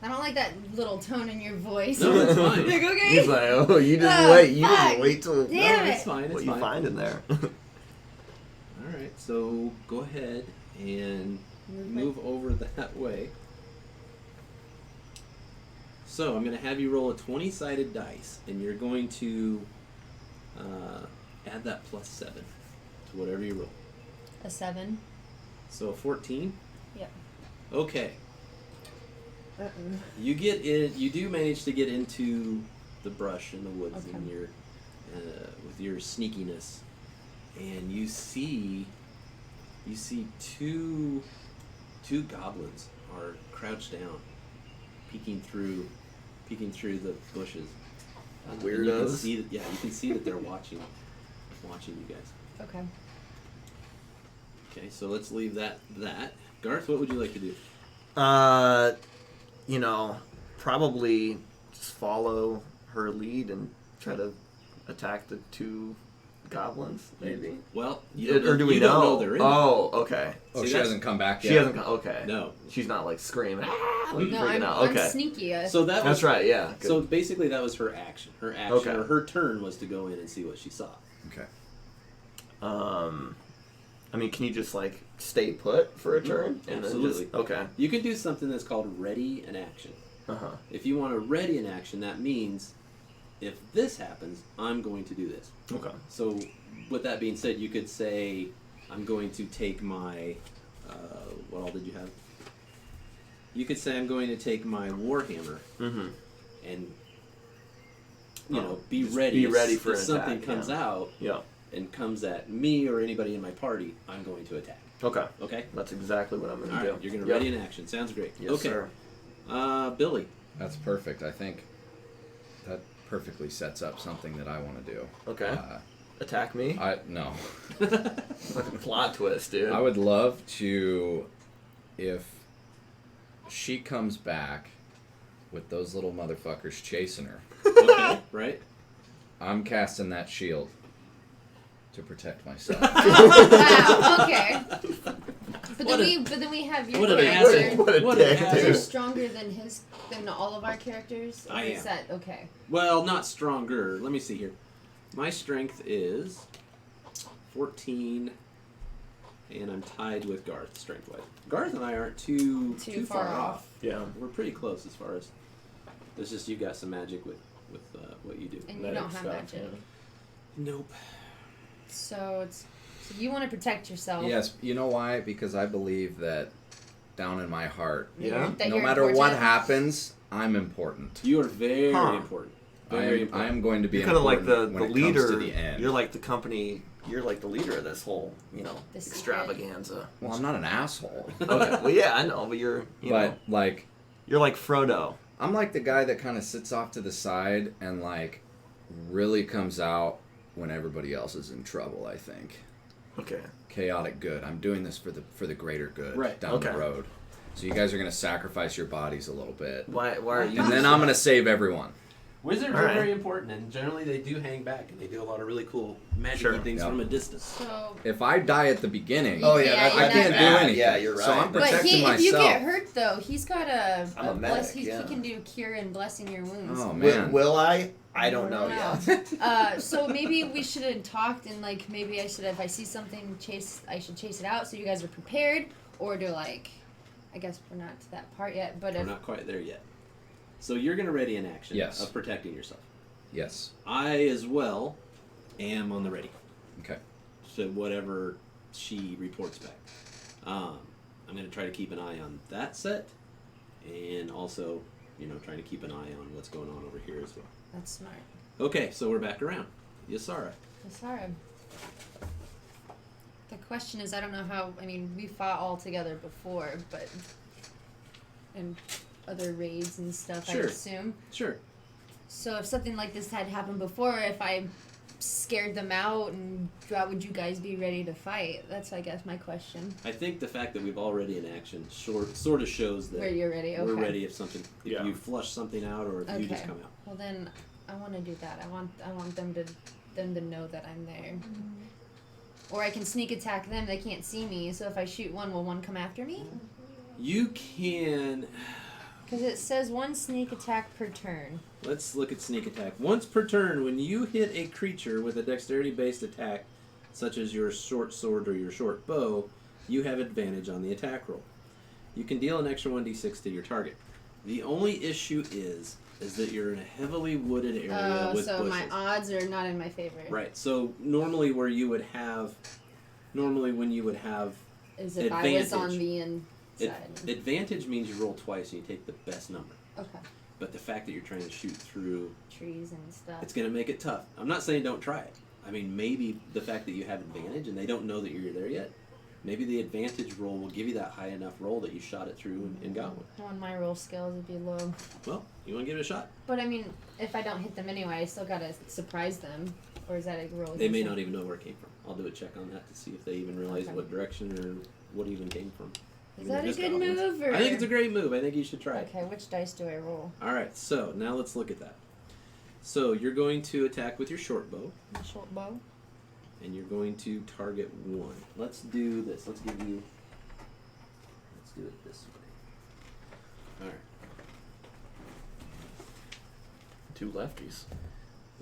S2: I don't like that little tone in your voice.
S3: No, that's fine.
S2: Like, okay.
S1: He's like, oh, you didn't
S2: Oh,
S1: wait. You
S2: fuck.
S1: didn't wait till
S2: Damn
S3: No, it's
S2: it.
S3: fine. It's
S1: what
S3: fine.
S1: you find in there.
S3: All right. So go ahead and move over that way. So I'm going to have you roll a 20-sided dice, and you're going to add that +7 to whatever you roll.
S2: A 7.
S3: So a 14.
S2: Yep.
S3: Okay. You get in. You do manage to get into the brush in the woods
S2: Okay.
S3: in your with your sneakiness, and you see two goblins are crouched down, peeking through the bushes. And you can
S1: Weirdos.
S3: see that, yeah, you can see that they're watching you guys.
S2: Okay.
S3: Okay, so let's leave that. Garth, what would you like to do?
S1: You know, probably just follow her lead and try to attack the two goblins, maybe.
S3: Well,
S1: Or do we
S3: you
S1: know?
S3: don't know they're in.
S1: Oh, okay.
S4: Oh,
S3: See,
S4: she
S3: that's-
S4: hasn't come back yet.
S1: She hasn't. Okay.
S3: No.
S1: She's not like screaming. Ah, like
S2: No,
S1: freaking
S2: I'm,
S1: out.
S2: I'm
S1: Okay.
S2: sneaky.
S3: So that was
S1: That's right. Yeah. Good.
S3: So basically, that was her action. Her action,
S1: Okay.
S3: or her turn, was to go in and see what she saw.
S4: Okay.
S1: I mean, can you just like stay put for a turn? And
S3: Absolutely.
S1: Then just, okay.
S3: You can do something that's called ready an action.
S1: Uh huh.
S3: If you want to ready an action, that means if this happens, I'm going to do this.
S1: Okay.
S3: So, with that being said, you could say, I'm going to take my. What all did you have? You could say, I'm going to take my warhammer
S1: Mm-hmm.
S3: and, you
S1: Oh,
S3: know, be
S1: just
S3: ready.
S1: be ready
S3: if
S1: for an
S3: something
S1: attack,
S3: comes out
S1: Yeah.
S3: and comes at me or anybody in my party, I'm going to attack.
S1: Okay.
S3: Okay?
S1: That's exactly what I'm
S3: All
S1: gonna do.
S3: right, you're going to
S1: Yep.
S3: ready an action. Sounds great.
S1: Yes,
S3: okay.
S1: sir.
S3: Billy.
S4: That's perfect. I think that perfectly sets up something that I want to do.
S1: Okay. Attack me.
S4: No.
S1: Plot twist, dude.
S4: I would love to, if she comes back with those little motherfuckers chasing her,
S3: Okay, right?
S4: I'm casting that shield to protect myself.
S2: Wow. Okay. But
S3: What
S2: then we have your
S3: what an
S2: character.
S3: asshole.
S1: What a
S3: What
S1: dick,
S3: an
S2: You're
S3: asshole.
S2: stronger than all of our characters. Or
S3: I
S2: is
S3: am.
S2: that okay?
S3: Well, not stronger. Let me see here. My strength is 14, and I'm tied with Garth strength-wise. Garth and I aren't too far off.
S1: Yeah.
S3: We're pretty close as far as. It's just you got some magic with what you do.
S2: And you don't have
S1: stuff,
S2: magic.
S3: Nope.
S2: So you want to protect yourself.
S4: Yes, you know why? Because I believe that down in my heart,
S1: Yeah.
S2: That
S4: no
S2: you're
S4: matter what
S2: important.
S4: happens, I'm important.
S3: You are very
S1: Huh.
S3: important.
S4: I
S3: Very
S4: am
S3: important.
S4: going to be
S1: You're kind of like
S4: important
S1: the
S4: when it
S1: leader.
S4: comes to the end.
S1: You're like the company. You're like the leader of this whole,
S2: This is
S1: extravaganza.
S4: Well, I'm not an asshole.
S1: Okay. Well, yeah, I know, but you're,
S4: But like,
S1: you're like Frodo.
S4: I'm like the guy that kind of sits off to the side and like really comes out when everybody else is in trouble. I think
S1: Okay.
S4: chaotic good. I'm doing this for the greater good
S3: Right,
S4: down the
S1: okay.
S4: road. So you guys are gonna sacrifice your bodies a little bit,
S1: Why are you?
S4: and then I'm gonna save everyone.
S3: Wizards
S1: All
S3: are
S1: right.
S3: very important, and generally they do hang back, and they do a lot of really cool magic
S1: Sure.
S3: things
S4: Yep.
S3: from a distance.
S2: So.
S4: If I die at the beginning,
S1: Oh,
S2: Yeah,
S1: yeah,
S2: you're
S4: I
S2: not
S4: can't do
S2: bad.
S4: anything.
S1: Yeah, you're
S4: So
S1: right.
S4: I'm
S2: But
S4: protecting
S2: if
S4: myself.
S2: you get hurt though, he's got
S1: I'm a medic,
S2: he
S1: yeah.
S2: can do cure and blessing your wounds.
S4: Oh
S1: Will,
S4: man.
S1: will I? I don't know yet.
S2: So maybe we should have talked and like maybe I should, if I see something, I should chase it out so you guys are prepared, or do like, I guess we're not to that part yet, but
S3: We're
S2: if
S3: not quite there yet. So you're going to ready an action
S4: Yes.
S3: of protecting yourself.
S4: Yes.
S3: I, as well, am on the ready.
S4: Okay.
S3: So whatever she reports back. I'm going to try to keep an eye on that set, and also, trying to keep an eye on what's going on over here as well.
S2: that's smart.
S3: Okay, so we're back around. Yasara.
S2: Sorry. The question is, I don't know how. I mean, we fought all together before, but in other raids and stuff, I
S3: Sure.
S2: assume.
S3: Sure.
S2: So if something like this had happened before, if I scared them out, and would you guys be ready to fight? That's, I guess, my question.
S3: I think the fact that we've already in action sort of shows that
S2: Where you're ready? Okay.
S3: we're ready if
S1: Yeah.
S3: you flush something out or if you just
S2: Okay.
S3: come out.
S2: Well, then I want to do that. I want them to know that I'm there. Or I can sneak attack them. They can't see me. So if I shoot one, will one come after me?
S3: You can.
S2: Because it says one sneak attack per turn.
S3: Let's look at sneak attack. Once per turn, when you hit a creature with a dexterity-based attack, such as your short sword or your short bow, you have advantage on the attack roll. You can deal an extra 1d6 to your target. The only issue is that you're in a heavily wooded area with
S2: so
S3: bushes.
S2: my odds are not in my favor.
S3: Right. So normally when you would have
S2: Is if I was on
S3: Advantage.
S2: the inside.
S3: advantage means you roll twice and you take the best number.
S2: Okay.
S3: But the fact that you're trying to shoot through,
S2: Trees and stuff.
S3: it's going to make it tough. I'm not saying don't try it. I mean, maybe the fact that you have advantage and they don't know that you're there yet, maybe the advantage roll will give you that high enough roll that you shot it through and got one.
S2: On my roll skills would be low.
S3: Well, you want to give it a shot?
S2: But I mean, if I don't hit them anyway, I still gotta surprise them. Or is that a roll?
S3: They may
S2: against
S3: not
S2: them?
S3: even know where it came from. I'll do a check on that to see if they even realize
S2: Okay.
S3: what direction or what even came from.
S2: Is
S3: I mean,
S2: that a
S3: they're just
S2: good
S3: goblins.
S2: move? Or?
S3: I think it's a great move. I think you should try it.
S2: Okay, which dice do I roll?
S3: Alright, so now let's look at that. So you're going to attack with your short bow,
S2: My short bow.
S3: and you're going to target one. Let's do this. Let's do it this way. Alright,
S1: Two lefties.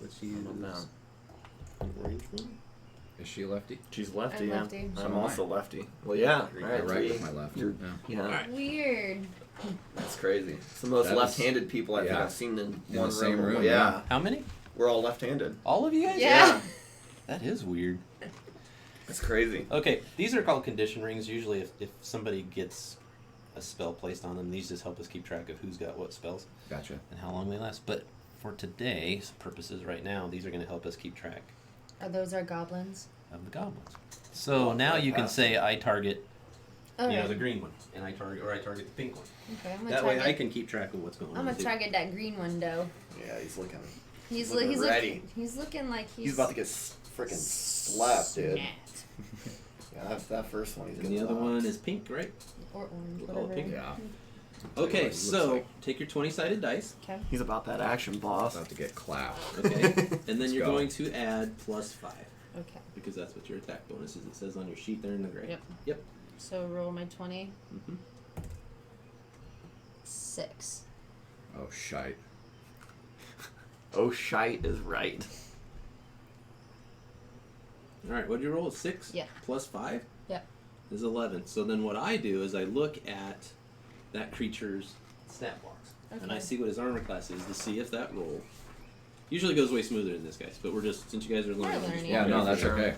S3: let's use
S1: How about
S3: orange one.
S4: Is she a lefty?
S1: She's lefty,
S2: I'm
S1: yeah.
S2: lefty.
S4: So
S1: I'm
S4: am I.
S1: also lefty. Well, yeah.
S4: I
S1: Right.
S4: write
S1: we-
S4: with my left.
S1: you're-
S4: Yeah.
S1: Yeah.
S3: Alright.
S2: Weird.
S1: That's crazy. It's the most
S4: That is-
S1: left-handed people I think
S4: yeah.
S1: I've seen in
S4: In
S1: one
S4: the same room,
S1: Yeah.
S4: yeah.
S3: How many?
S1: We're all left-handed.
S3: All of you guys?
S2: Yeah.
S3: That is weird.
S1: It's crazy.
S3: Okay, these are called condition rings. Usually if somebody gets a spell placed on them, these just help us keep track of who's got what spells
S4: Gotcha.
S3: and how long they last. But for today's purposes right now, these are going to help us keep track
S2: Are those our goblins?
S3: of the goblins. So
S1: Oh,
S3: now you can
S1: fantastic.
S3: say I target
S2: Okay.
S3: the green one, and I target the pink one.
S2: Okay, I'm gonna
S3: That
S2: target.
S3: way I can keep track of what's going
S2: I'm
S3: on.
S2: gonna
S3: too.
S2: target that green one though.
S1: Yeah, he's looking.
S2: He's
S1: Looking
S2: he's
S1: ready.
S2: looking. He's looking like
S1: He's about to get freaking slapped, dude.
S2: snapped.
S1: Yeah, that first one he's
S3: And
S1: gonna
S3: the other
S1: top.
S3: one is pink, right?
S2: Or orange,
S3: We'll call it
S2: whatever.
S3: pink.
S4: Yeah.
S3: Okay,
S4: what it looks
S3: so
S4: like.
S3: take your 20-sided dice,
S2: Okay.
S1: He's about that action, boss.
S4: About to get clapped.
S3: okay, and then
S4: Let's
S3: you're
S4: go.
S3: going to add +5
S2: Okay.
S3: because that's what your attack bonus is. It says on your sheet there in the gray.
S2: Yep.
S3: Yep.
S2: So roll my 20.
S3: Mm-hmm.
S2: 6.
S4: Oh, shite.
S1: Oh, shite is right.
S3: All right, what did you roll? 6?
S2: Yeah.
S3: +5?
S2: Yep.
S3: Is 11. So then what I do is I look at that creature's stat box. And I
S2: Okay.
S3: see what his armor class is to see if that roll usually goes way smoother than this guy's, but we're just, since you guys are learning. I'm just
S2: learning.
S4: Yeah,
S3: walking
S4: no,
S3: you
S4: that's
S3: through it.
S4: okay.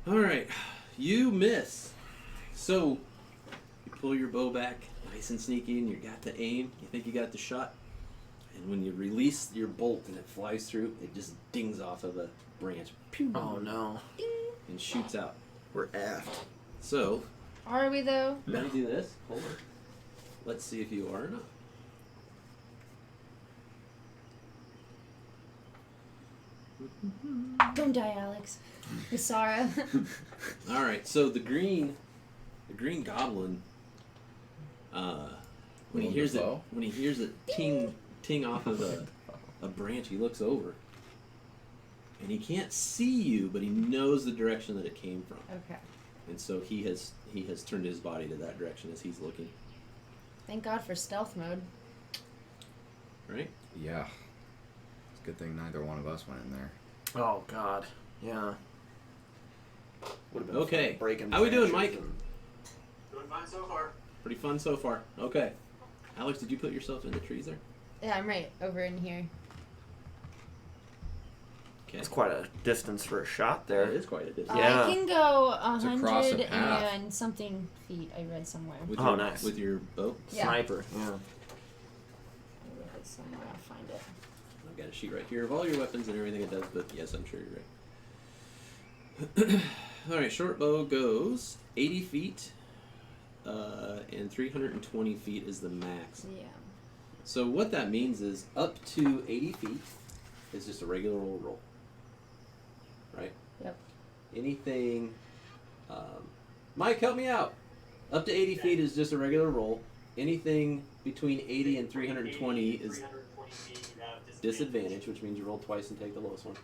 S3: All right, you miss. So you pull your bow back, nice and sneaky, and you got the aim. You think you got the shot, and when you release your bolt and it flies through, it just dings off of a branch, pew,
S1: Oh no.
S3: and shoots out.
S1: We're aft.
S3: So
S2: Are we though?
S3: let me do this. Hold on. Let's see if you are or not.
S2: Don't die, Alex. Isara.
S3: All right, so the green goblin, when he
S4: Willem
S3: hears
S4: Dafoe?
S3: it ting off of a branch, he looks over, and he can't see you, but he knows the direction that it came from,
S2: Okay.
S3: and so he has turned his body to that direction as he's looking.
S2: Thank God for stealth mode.
S3: Right?
S4: Yeah. It's a good thing neither one of us went in there.
S1: Oh god. Yeah. Would have been
S3: Okay.
S1: fun breaking
S3: How we doing,
S1: branches
S3: Mike?
S1: and-
S5: Doing fine so far.
S3: Pretty fun so far. Okay, Alex, did you put yourself in the trees there?
S2: Yeah, I'm right over in here.
S3: Okay,
S1: It's quite a distance for a shot
S3: there
S1: there.
S3: is quite a distance.
S1: Yeah.
S2: I can go
S4: It's across a
S2: 100
S4: path.
S2: and something feet. I read somewhere.
S3: With
S1: Oh,
S3: your,
S1: nice.
S3: With your bow.
S2: Yeah.
S1: Sniper. Yeah.
S2: I read it somewhere. I'll find it.
S3: I've got a sheet right here of all your weapons and everything it does, but yes, I'm sure you're right. All right, short bow goes 80 feet, and 320 feet is the max.
S2: Yeah.
S3: So what that means is up to 80 feet is just a regular old roll. Right?
S2: Yep.
S3: Anything... Mike, help me out. Up to 80 feet is just a regular roll. Anything between 80 and 320 is
S5: 320 feet, you have
S3: disadvantage, which means you roll twice and take the lowest one.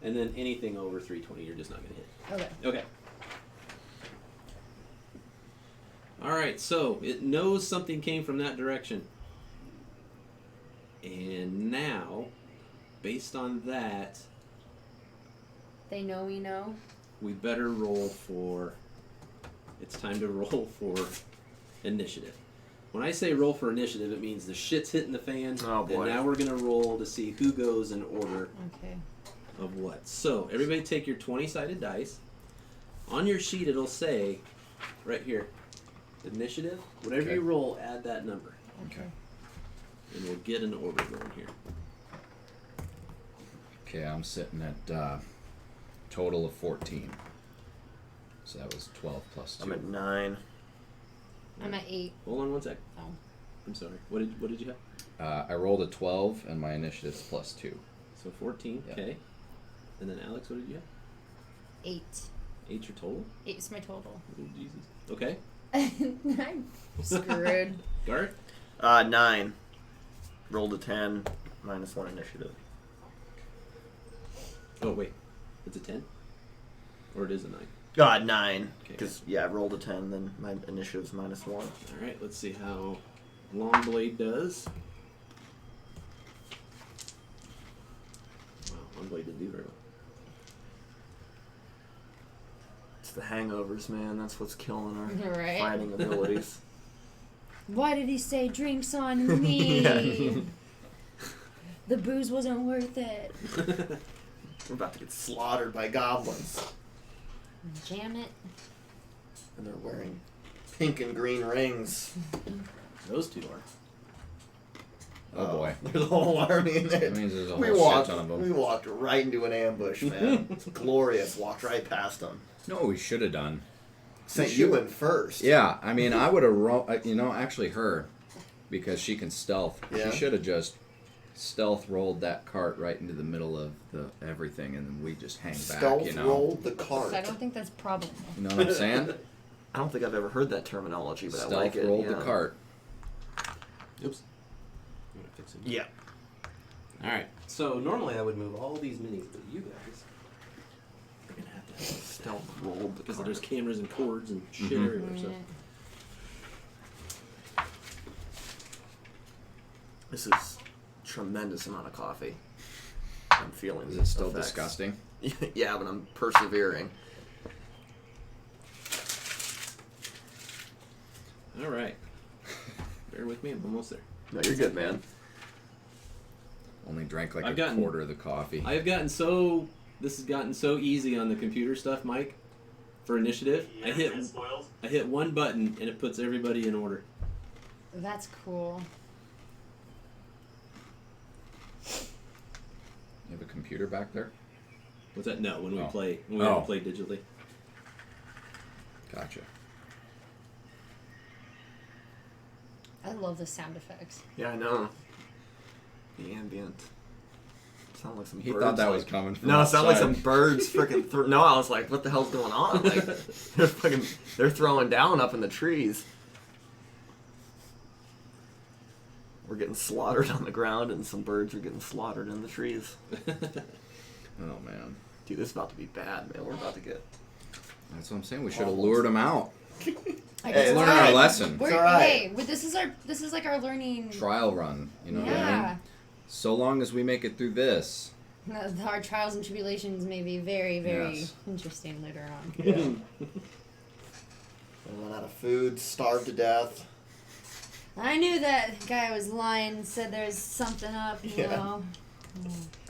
S3: And then anything over 320, you're just not going to hit.
S2: Okay.
S3: Okay. Alright, so it knows something came from that direction. And now, based on that,
S2: They know we know.
S3: we better roll for... It's time to roll for initiative. When I say roll for initiative, it means the shit's hitting the fan.
S1: Oh, boy.
S3: And now we're going to roll to see who goes in order
S2: Okay.
S3: of what. So, everybody take your 20-sided dice. On your sheet, it'll say, right here, initiative. Whatever
S4: Okay.
S3: you roll, add that number.
S4: Okay.
S3: And we'll get an order going here.
S4: Okay, I'm sitting at total of 14. So that was 12 plus 2.
S1: I'm at 9.
S2: I'm at 8.
S3: Hold on one sec.
S2: Oh.
S3: I'm sorry. What did you have?
S4: I rolled a 12, and my initiative's plus 2.
S3: So 14.
S4: Yeah.
S3: Okay. And then Alex, what did you have?
S2: 8.
S3: 8 your total?
S2: 8 is my total.
S3: Oh, Jesus. Okay.
S2: I'm screwed.
S3: Garth?
S1: 9. Rolled a 10. Minus 1 initiative.
S3: Oh, wait. It's a 10? Or it is a 9?
S1: 9.
S3: Okay.
S1: Because, yeah, I rolled a 10, then my initiative's minus 1.
S3: Alright, let's see how Longblade does. Wow, Longblade didn't do very well.
S1: It's the hangovers, man. That's what's killing our
S2: Right.
S1: fighting abilities.
S2: Why did he say drinks on me?
S1: Yeah.
S2: The booze wasn't worth it.
S1: We're about to get slaughtered by goblins.
S2: Jam it.
S1: And they're wearing pink and green rings.
S3: Those two are.
S4: Oh, boy.
S1: There's a whole army in there.
S4: That means there's a
S1: we
S4: whole shit
S1: walked,
S4: ton of them.
S1: We walked right into an ambush, man. It's glorious. Walked right past them.
S4: No, we should have done.
S1: Sent you in first.
S4: Yeah, I mean, I would have actually her, because she can stealth.
S1: Yeah.
S4: She should have just stealth rolled that cart right into the middle of the everything, and then we just hang
S1: Stealth
S4: back, you know.
S1: rolled the cart.
S2: I don't think that's probable.
S4: You know what I'm saying?
S1: I don't think I've ever heard that terminology, but
S4: Stealth
S1: I like it.
S4: rolled
S1: yeah.
S4: the cart.
S3: Oops. I'm gonna fix it.
S1: Yeah.
S3: Alright, so normally I would move all these minis, but you guys are gonna have to have
S1: Stealth rolled the
S3: because
S1: cart.
S3: there's cameras and cords and shit
S4: Mhm.
S3: everywhere. So
S1: This is tremendous amount of coffee. I'm feeling.
S4: Is
S1: the
S4: it still
S1: effects.
S4: disgusting?
S1: Yeah, but I'm persevering.
S3: all right, bear with me. I'm almost there.
S1: No, you're good, man.
S4: Only drank like
S3: I've
S4: a
S3: gotten-
S4: quarter of the coffee.
S3: I've gotten so. This has gotten so easy on the computer stuff, Mike. For initiative,
S5: Yeah,
S3: I hit
S5: it's spoiled.
S3: one button and it puts everybody in order.
S2: That's cool.
S4: You have a computer back there?
S3: What's that? No, when we
S4: Oh.
S3: play
S4: Oh.
S3: play digitally.
S4: Gotcha.
S2: I love the sound effects.
S1: Yeah, I know. The ambient. Sound like some
S4: He
S1: birds.
S4: thought that
S1: like,
S4: was coming from
S1: No, it sounded like
S4: outside.
S1: some birds freaking. No, I was like, what the hell's going on? Like, they're throwing down up in the trees. We're getting slaughtered on the ground, and some birds are getting slaughtered in the trees.
S4: Oh, man.
S1: Dude, this is about to be bad, man. We're about to get.
S4: That's what I'm saying. We should have lured him out.
S2: I
S1: Hey,
S2: guess
S1: it's
S4: Learn
S2: we're-
S4: our lesson.
S2: We're,
S1: It's all right.
S2: Hey, this is like our learning.
S4: Trial run. You know what I
S2: Yeah.
S4: mean? So long as we make it through this.
S2: Our trials and tribulations may be very, very
S4: Yes.
S2: interesting later on.
S1: Yeah. Run out of food, starved to death.
S2: I knew that guy was lying, said there's something up, you
S1: Yeah.
S2: know.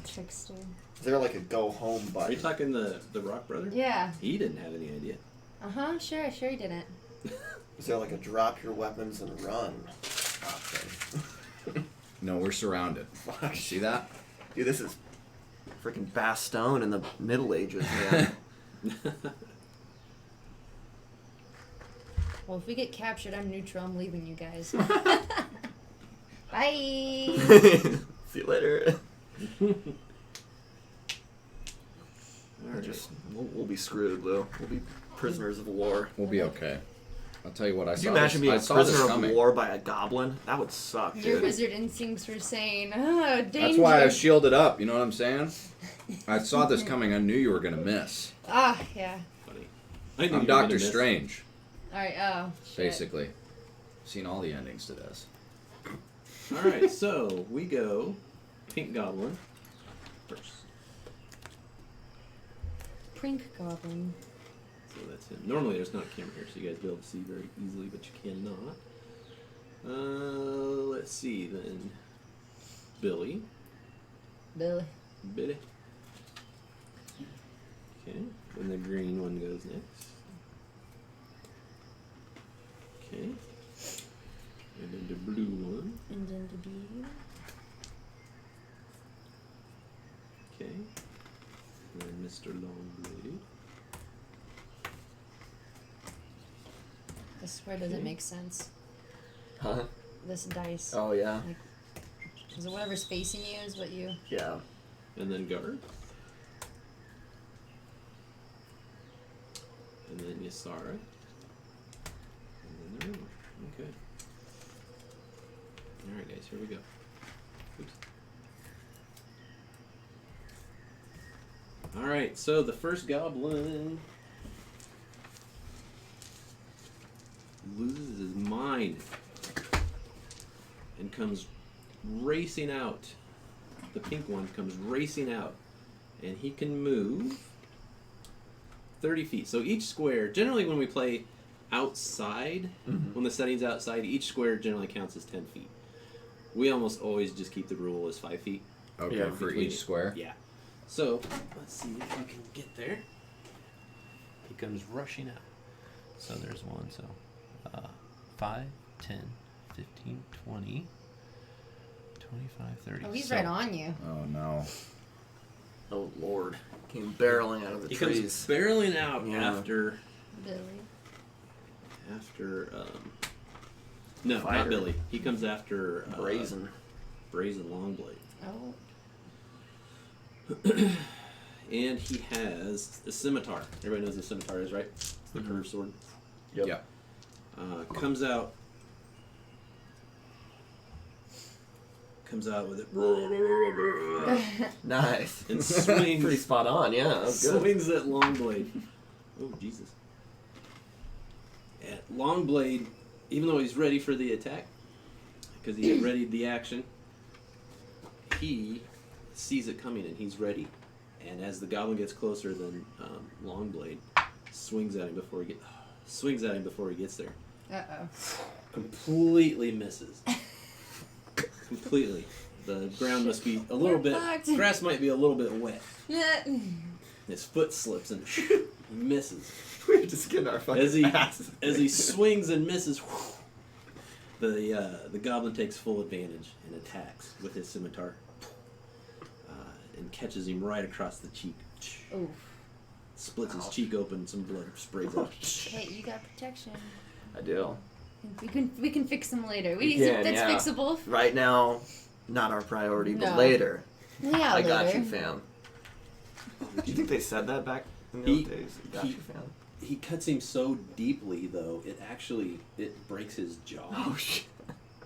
S2: Trickster.
S1: Is there like a go home
S3: Are you
S1: button?
S3: talking the Rock brother?
S2: Yeah.
S3: He didn't have any idea.
S2: Sure he didn't.
S1: Is there like a drop your weapons and run option?
S4: No, we're surrounded.
S1: Fuck.
S4: You see that?
S1: Dude, this is freaking Bastogne in the Middle Ages, man.
S2: Well, if we get captured, I'm neutral. I'm leaving you guys. Bye.
S1: See you later. We'll be screwed, Lou. We'll be prisoners of war.
S4: We'll be okay. I'll tell you what, I
S1: Could
S4: saw
S1: you imagine being
S4: I
S1: a
S4: saw this
S1: prisoner
S4: coming.
S1: of war by a goblin? That would suck,
S2: Your
S1: dude.
S2: wizard instincts were saying, oh, danger.
S4: That's why I shielded up, you know what I'm saying? I saw this coming, I knew you were going to miss.
S2: Ah, yeah.
S3: Funny. I knew you
S4: I'm
S3: were
S4: Doctor
S3: gonna miss.
S4: Strange,
S2: Alright, oh, shit.
S4: basically. Seen all the endings to this.
S3: Alright, so we go Pink Goblin first.
S2: Prink goblin.
S3: So that's him. Normally there's not a camera here, so you guys will be able to see very easily, but you cannot. Let's see then. Billy.
S2: Billy.
S3: Billy. Okay, then the green one goes next. Okay. And then the blue one.
S2: And then the bee.
S3: Okay. And then Mr. Longblade.
S2: This square doesn't
S3: Okay.
S2: make sense.
S1: Huh?
S2: This dice.
S1: Oh, yeah.
S2: So whatever's facing you is what you...
S1: Yeah.
S3: And then guard. And then Yasara. And then the river. Okay. Alright guys, here we go. Oops. Alright, so the first goblin loses his mind and comes racing out. The pink one comes racing out, and he can move 30 feet. So each square, generally when we play outside, when the setting's outside, each square generally counts as 10 feet. We almost always just keep the rule as 5 feet.
S4: Okay,
S1: Yeah,
S4: for
S3: between
S4: each
S3: it.
S4: square?
S3: Yeah. So, let's see if we can get there. He comes rushing out.
S6: So there's one. So 5, 10, 15, 20, 25, 30.
S2: Oh, he's
S6: So
S2: right on you.
S4: Oh, no.
S1: Oh, Lord. Came barreling out of the
S3: He
S1: trees.
S3: comes barreling out
S1: Yeah.
S3: after
S2: Billy.
S3: no,
S1: Fighter.
S3: not Billy. He comes after
S1: Brazen.
S3: Brazen Longblade.
S2: Oh.
S3: And he has a scimitar. Everybody knows what a scimitar is, right? It's the curved sword.
S1: Yep.
S4: Yeah.
S3: Comes out with it
S1: Nice.
S3: and swings.
S1: Pretty spot on, yeah. That was good.
S3: Swings at Longblade. Oh, Jesus. At Longblade, even though he's ready for the attack, because he had readied the action, he sees it coming and he's ready. And as the goblin gets closer, then Longblade swings at him before he gets there.
S2: Uh-oh.
S3: Completely misses. Completely. The ground must be a little bit.
S2: fucked.
S3: Grass might be a little bit wet. His foot slips and he misses.
S1: We're just getting our fucking
S3: As he
S1: asses kicked.
S3: swings and misses, the goblin takes full advantage and attacks with his scimitar, and catches him right across the cheek.
S2: Oof.
S3: Splits his cheek open. Some blood sprays out.
S2: Hey, you got protection.
S1: I do.
S2: We can fix them later.
S1: We can,
S2: That's
S1: yeah.
S2: fixable.
S1: Right now, not our priority, but
S2: No.
S1: later.
S2: Yeah,
S1: I got
S2: later.
S1: you, fam. Do you think they said that back in the old days? I got you, fam.
S3: He cuts him so deeply, though, it breaks his jaw.
S1: Oh, shit.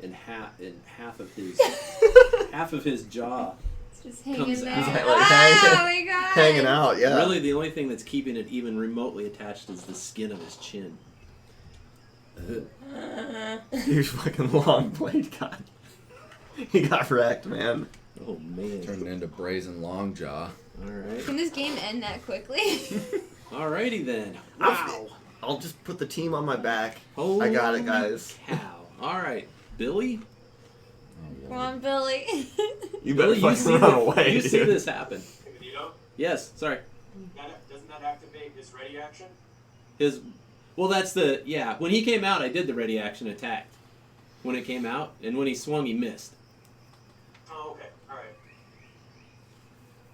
S3: And half of his jaw.
S2: It's just hanging
S3: Comes
S2: there.
S3: out.
S1: He's like
S2: Oh my god.
S1: Hanging out, yeah.
S3: Really, the only thing that's keeping it even remotely attached is the skin of his chin.
S1: Dude, fucking Longblade got. He got wrecked, man.
S3: Oh man!
S4: Turned into Brazen Longjaw.
S3: All right.
S2: Can this game end that quickly?
S3: Alrighty then.
S1: Wow. I'll just put the team on my back. I got it, guys.
S3: Cow. All right, Billy.
S2: Come on, Billy.
S1: You better
S3: Billy,
S1: fucking run away,
S3: You
S1: dude.
S3: see this happen?
S5: Benito,
S3: Yes. Sorry.
S5: doesn't that activate his ready action?
S3: Well, that's when he came out, I did the ready action attack. When it came out, and when he swung, he missed.
S5: Oh, okay. All right.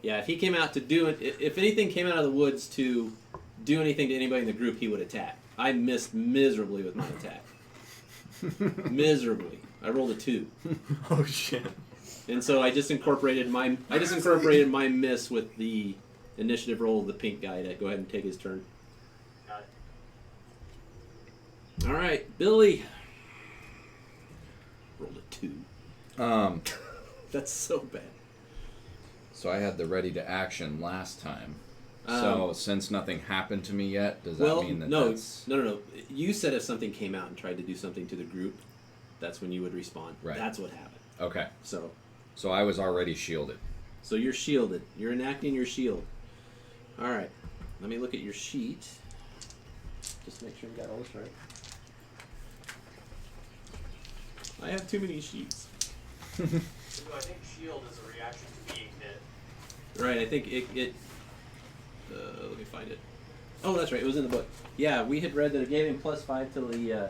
S3: Yeah, if he came out to do it, if anything came out of the woods to do anything to anybody in the group, he would attack. I missed miserably with my attack. Miserably. I rolled a 2.
S1: Oh shit.
S3: And so I just incorporated my miss with the initiative roll of the pink guy to go ahead and take his turn.
S5: Got it.
S3: All right, Billy. Rolled a 2. That's so bad.
S4: So I had the ready to action last time. So since nothing happened to me yet, does that
S3: Well,
S4: mean that
S3: no,
S4: that's...
S3: no. You said if something came out and tried to do something to the group, that's when you would respond.
S4: Right.
S3: That's what happened.
S4: Okay.
S3: So
S4: So I was already shielded.
S3: So you're shielded. You're enacting your shield. All right. Let me look at your sheet. Just make sure you got all this right. I have too many sheets.
S5: So I think shield is a reaction to being hit.
S3: Right. I think it let me find it. Oh, that's right. It was in the book. Yeah, we had read that it gave him +5 till the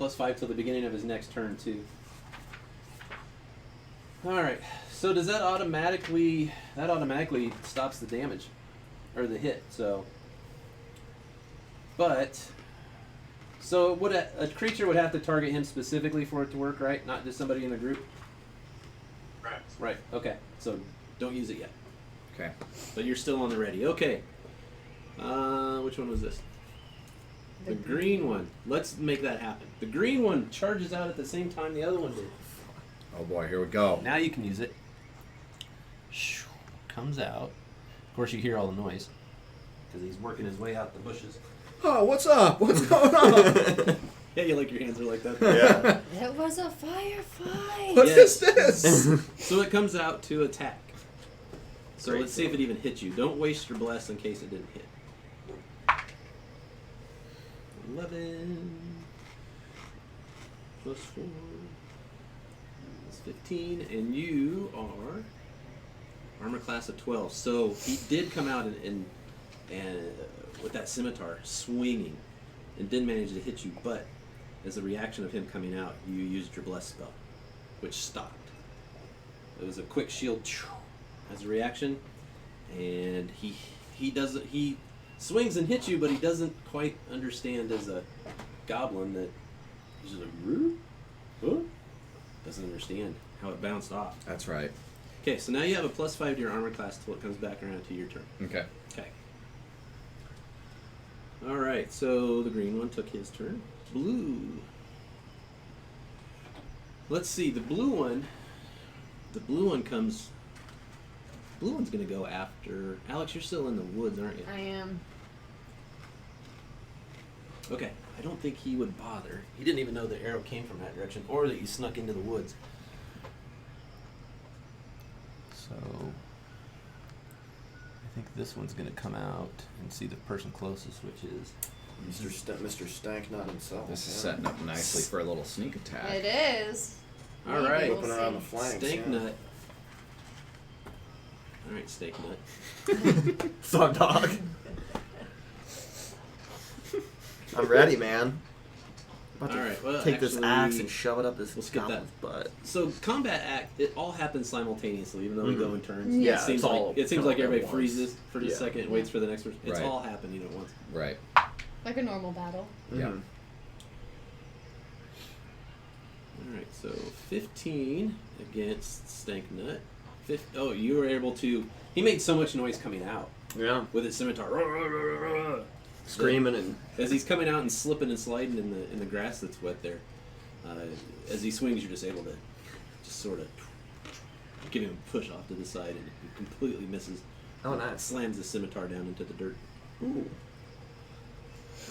S3: +5 till the beginning of his next turn too. All right. So does that automatically stops the damage or the hit? So, but so would a creature would have to target him specifically for it to work, right? Not just somebody in the group.
S5: Correct.
S3: Right. Okay. So don't use it yet.
S4: Okay.
S3: But you're still on the ready. Okay. Which one was this? The green one. Let's make that happen. The green one charges out at the same time the other one did.
S4: Oh boy, here we go.
S6: Now you can use it. Comes out. Of course, you hear all the noise because he's working his way out the bushes.
S4: Oh, what's up? What's going on?
S3: Yeah, you like your hands are like that.
S1: Yeah.
S2: It was a firefight.
S4: What
S3: Yes.
S4: is this?
S3: So it comes out to attack. So
S1: Great.
S3: let's see if it even hits you. Don't waste your bless in case it didn't hit. 11 plus 4 is 15, and you are armor class of 12. So he did come out and with that scimitar swinging, and didn't manage to hit you. But as a reaction of him coming out, you used your bless spell, which stopped. It was a quick shield as a reaction, and he swings and hits you, but he doesn't quite understand as a goblin that he's just like, huh? Doesn't understand how it bounced off.
S4: That's right.
S3: Okay, so now you have a +5 to your armor class till it comes back around to your turn.
S4: Okay.
S3: Okay. All right, so the green one took his turn. Blue. Let's see, the blue one comes. Blue one's gonna go after Alex. You're still in the woods, aren't you?
S2: I am.
S3: Okay. I don't think he would bother. He didn't even know the arrow came from that direction, or that you snuck into the woods.
S6: So I think this one's gonna come out and see the person closest, which is
S1: Mr. Stanknut himself.
S4: This is
S1: yeah.
S4: setting up nicely for a little sneak attack.
S2: It is.
S3: All
S2: Maybe
S3: right.
S2: we'll
S1: Whipping around the
S2: see.
S1: flanks.
S3: Steak
S1: yeah.
S3: nut. All right, steak nut.
S1: Thug dog. I'm ready, man. About to
S3: Alright, well,
S1: take this
S3: actually,
S1: axe and shove it up this
S3: let's skip
S1: goblin's butt.
S3: So combat act, it all happens simultaneously, even though we go in turns.
S2: Yeah,
S3: it seems
S1: it's all
S3: like
S1: kinda at
S3: everybody
S1: once.
S3: freezes for just a
S1: Yeah.
S3: second and waits for the next person. It's
S4: Right.
S3: all happening at once.
S4: Right.
S2: Like a normal battle.
S4: Yeah.
S1: Mhm.
S3: All right, so 15 against Stanknut. Oh, you were able to. He made so much noise coming out
S1: Yeah.
S3: with his scimitar.
S1: Screaming and
S3: As he's coming out and slipping and sliding in the grass that's wet there. As he swings, you're just able to just sort of give him a push off to the side, and he completely misses.
S1: oh nice.
S3: Slams the scimitar down into the dirt.
S1: Ooh.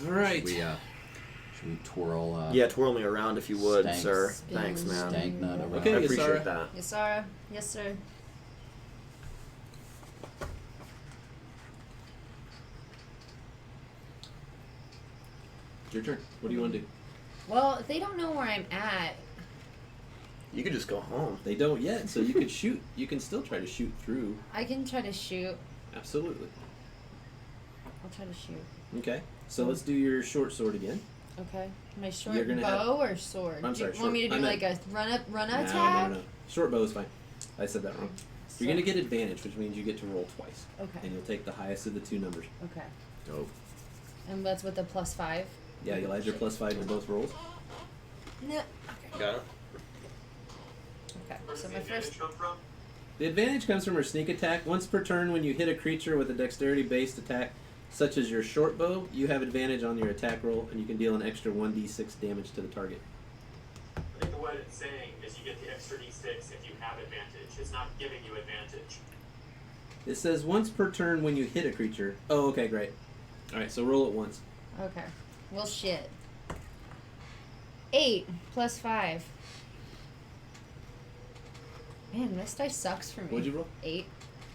S3: All right.
S4: Should we twirl?
S1: Yeah, twirl me around if you would,
S4: Stank.
S1: sir.
S2: Spin.
S1: Thanks, man.
S4: Stank nut around.
S3: Okay,
S1: I appreciate
S3: Sarah.
S1: that.
S2: Yes, Sarah. Yes, sir.
S3: It's your turn. What do you want to do?
S2: Well, if they don't know where I'm at,
S1: You could just go home.
S3: They don't yet, so you could shoot. You can still try to shoot through.
S2: I can try to shoot.
S3: Absolutely.
S2: I'll try to shoot.
S3: Okay. So let's do your short sword again.
S2: Okay. My short
S3: You're gonna
S2: bow or sword?
S3: I'm
S2: Do you
S3: sorry,
S2: want me to
S3: short.
S2: do
S3: I
S2: like a run
S3: No,
S2: attack?
S3: no. Short bow is fine. I said that wrong.
S2: So-
S3: You're gonna get advantage, which means you get to roll twice,
S2: Okay.
S3: and you'll take the highest of the two numbers.
S2: Okay.
S4: Dope.
S2: And that's with the +5.
S3: Yeah, you'll add your +5 to both rolls.
S2: No.
S1: Got it.
S2: Okay.
S5: Where does
S2: So
S5: the
S2: my
S5: advantage
S2: first.
S5: come from?
S3: The advantage comes from her sneak attack. Once per turn, when you hit a creature with a dexterity-based attack, such as your short bow, you have advantage on your attack roll, and you can deal an extra 1d6 damage to the target.
S5: I think what it's saying is you get the extra d6 if you have advantage. It's not giving you advantage.
S3: It says once per turn when you hit a creature. Oh, okay, great. All right, so roll it once.
S2: Okay. Well, shit. 8 + 5. Man, this dice sucks for me.
S3: What'd you roll?
S2: 8.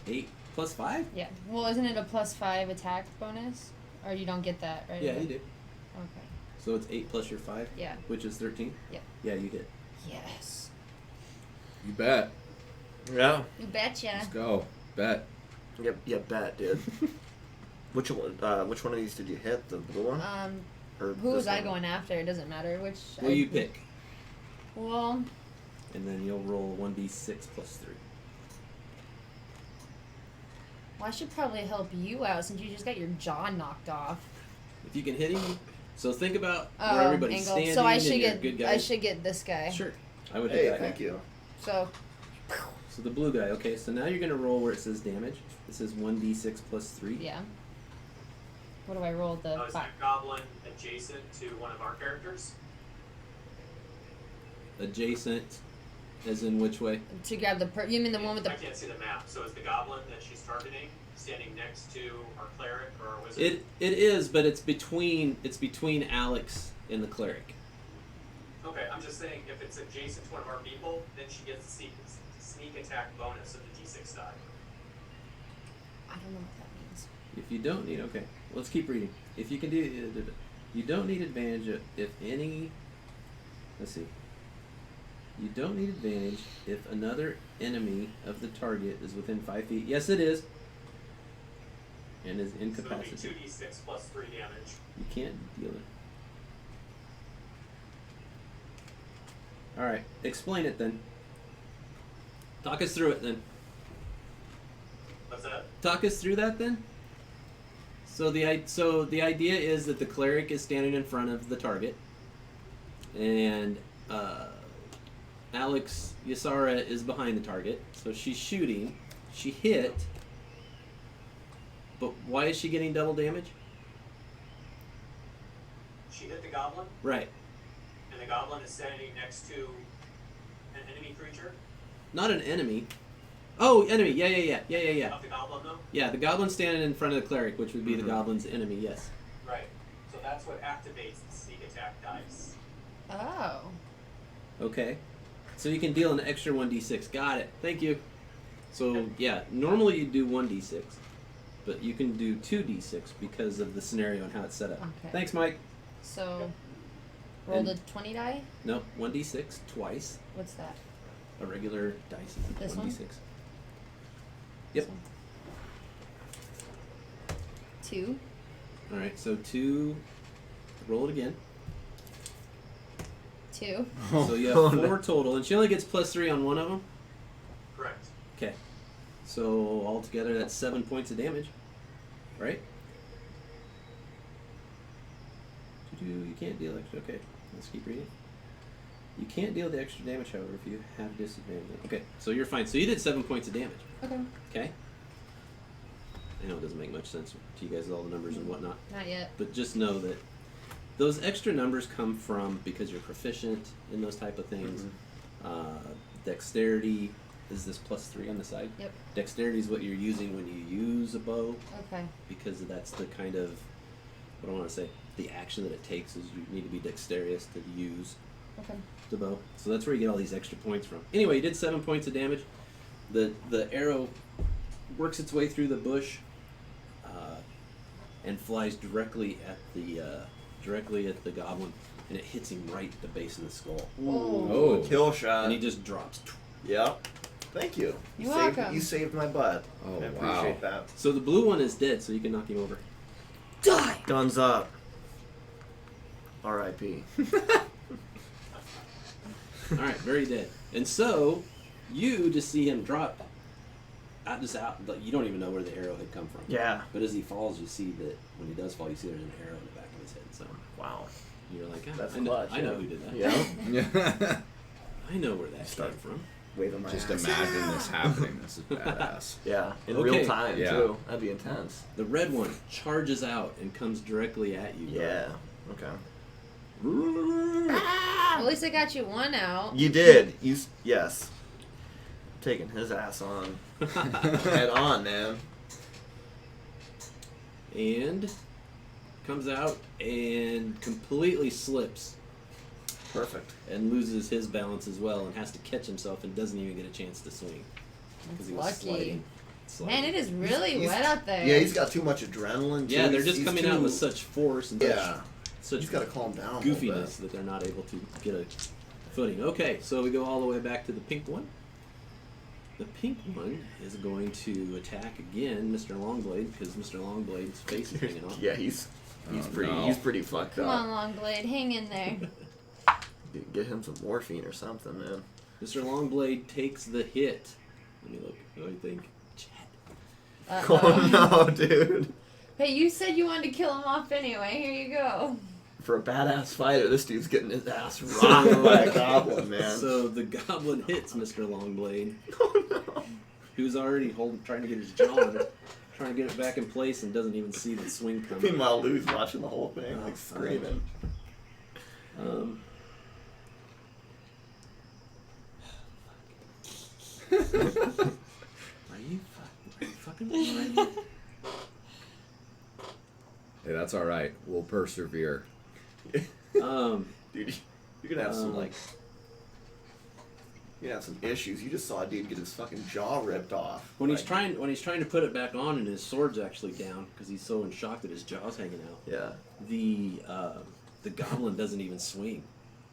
S3: 8 + 5?
S2: Yeah. Well, isn't it a +5 attack bonus? Or you don't get that, right?
S3: Yeah, you do.
S2: Okay.
S3: So it's 8 plus your 5,
S2: Yeah.
S3: which is 13?
S2: Yep.
S3: Yeah, you hit.
S2: Yes.
S4: You bet.
S1: Yeah.
S2: You betcha.
S4: Let's go. Bet.
S1: Yep. Yeah. Bet, dude. Which one? Which one of these did you hit? The blue one? Or
S2: Who
S1: this
S2: was I
S1: one?
S2: going after? It doesn't matter which.
S3: Well, you pick.
S2: Well,
S3: And then you'll roll 1d6 + 3.
S2: I should probably help you out since you just got your jaw knocked off.
S3: If you can hit him. So think about
S2: Oh,
S3: where everybody's
S2: angle.
S3: standing
S2: So I
S3: and
S2: should
S3: your
S2: get.
S3: good
S2: I
S3: guys.
S2: should get this guy.
S3: Sure. I would
S1: Hey,
S3: hit that
S1: thank
S3: guy.
S1: you.
S2: So.
S3: So the blue guy. Okay, so now you're going to roll where it says damage. It says 1d6 + 3.
S2: Yeah. What do I roll? The
S5: Is that goblin adjacent to one of our characters?
S3: Adjacent, as in which way?
S2: to grab the. You mean the one with the?
S5: I can't see the map. So is the goblin that she's targeting standing next to our cleric or our wizard?
S3: It is, but it's between Alex and the cleric.
S5: Okay, I'm just saying if it's adjacent to one of our people, then she gets the sneak attack bonus of the d6 die.
S2: I don't know what that means.
S3: If you don't need, okay, let's keep reading. If you can do, you don't need advantage if any. Let's see. You don't need advantage if another enemy of the target is within 5 feet. Yes, it is. And is
S5: So it'll be
S3: incapacitated.
S5: 2d6 + 3 damage.
S3: You can't deal it. All right, explain it then. Talk us through it then.
S5: What's that?
S3: Talk us through that then. So the idea is that the cleric is standing in front of the target, and Alex Yasara is behind the target. So she's shooting. She hit, but why is she getting double damage?
S5: She hit the goblin,
S3: Right.
S5: and the goblin is standing next to an enemy creature.
S3: Not an enemy. Oh, enemy. Yeah.
S5: Not the goblin, though?
S3: Yeah, the goblin's standing in front of the cleric, which would be
S1: Mhm.
S3: the goblin's enemy. Yes.
S5: Right. So that's what activates the sneak attack dice.
S2: Oh.
S3: Okay. So you can deal an extra 1d6. Got it. Thank you. So, yeah, normally you do 1d6, but you can do 2d6 because of the scenario and how it's set up.
S2: Okay.
S3: Thanks, Mike.
S2: So. Roll
S3: And-
S2: the 20 die.
S3: Nope, 1d6 twice.
S2: What's that?
S3: A regular dice is
S2: This one?
S3: 1d6. Yep.
S2: 2.
S3: Alright, so 2. Roll it again.
S2: 2.
S3: So you have
S1: Oh,
S3: 4
S1: no.
S3: total, and she only gets +3 on one of them.
S5: Correct.
S3: Okay. So altogether, that's 7 points of damage. Right? You can't deal extra. Okay, let's keep reading. You can't deal the extra damage, however, if you have disadvantage. Okay, so you're fine. So you did 7 points of damage.
S2: Okay.
S3: Okay? I know it doesn't make much sense to you guys, all the numbers and whatnot.
S2: Not yet.
S3: But just know that those extra numbers come from because you're proficient in those type of things. Dexterity is this +3 on the side.
S2: Yep.
S3: Dexterity is what you're using when you use a bow,
S2: Okay.
S3: because that's the kind of, what I want to say, the action that it takes is you need to be dexterous to use
S2: Okay.
S3: the bow. So that's where you get all these extra points from. Anyway, you did 7 points of damage. The arrow works its way through the bush and flies directly at the goblin, and it hits him right at the base of the skull,
S1: Ooh,
S4: Oh.
S1: kill shot.
S3: and he just drops.
S1: Yep. Thank you.
S2: You're
S1: saved,
S2: welcome.
S1: You saved my butt.
S4: Oh,
S1: I
S4: wow.
S1: appreciate that.
S3: So the blue one is dead, so you can knock him over.
S2: Die!
S1: Guns up. R.I.P.
S3: All right, very dead. And so you just see him drop Like, you don't even know where the arrow had come from.
S1: Yeah.
S3: But as he falls, you see that when he does fall, you see there's an arrow in the back of his head. So
S1: Wow.
S3: you're like, oh,
S1: That's
S3: I know,
S1: clutch.
S3: I know who did that.
S1: Yeah.
S4: Yeah.
S3: I know where that
S1: Start.
S3: came from.
S1: Waving my
S4: Just
S1: axe.
S4: imagine this happening. This is badass.
S1: Yeah. In
S3: Okay.
S1: real time
S4: Yeah.
S1: too. That'd be intense.
S3: The red one charges out and comes directly at you.
S1: Yeah. Okay.
S2: Well, at least I got you one out.
S1: You did. Yes. Taking his ass on. Head on, man.
S3: And comes out and completely slips
S1: Perfect.
S3: and loses his balance as well and has to catch himself and doesn't even get a chance to swing because he was
S2: Lucky.
S3: sliding.
S2: Man, it is really
S1: He's-
S2: wet out there.
S1: Yeah, he's got too much adrenaline. Too.
S3: Yeah, they're
S1: He's-
S3: just
S1: he's
S3: coming
S1: too,
S3: out with such force and
S1: Yeah.
S3: such
S1: He's got to calm down. A little
S3: goofiness that they're not able to get a footing. Okay, so we go all the way back to the pink one. The pink one is going to attack again Mr. Longblade because Mr. Longblade's face is hanging
S1: bit.
S3: off.
S1: Yeah, he's
S4: Oh,
S1: pretty.
S4: no.
S1: He's pretty fucked
S2: Come
S1: up.
S2: on, Longblade, hang in there.
S1: Get him some morphine or something, man.
S3: Mr. Longblade takes the hit. Let me look. What do you think? Chat.
S1: Oh no, dude.
S2: Hey, you said you wanted to kill him off anyway. Here you go.
S1: For a badass fighter, this dude's getting his ass rocked by a goblin, man.
S3: So the goblin hits Mr. Longblade,
S1: Oh no.
S3: who's already trying to get his jaw on it, trying to get it back in place and doesn't even see the swing coming.
S1: Meanwhile, Lou's watching the whole thing,
S3: Oh,
S1: like screaming.
S3: Are you fucking with me right now?
S4: Hey, that's all right. We'll persevere.
S1: Dude, you're gonna have some like. You're gonna have some issues. You just saw a dude get his fucking jaw ripped off.
S3: When he's
S1: Like,
S3: trying to put it back on and his sword's actually down because he's so in shock that his jaw's hanging out.
S1: Yeah.
S3: The goblin doesn't even swing.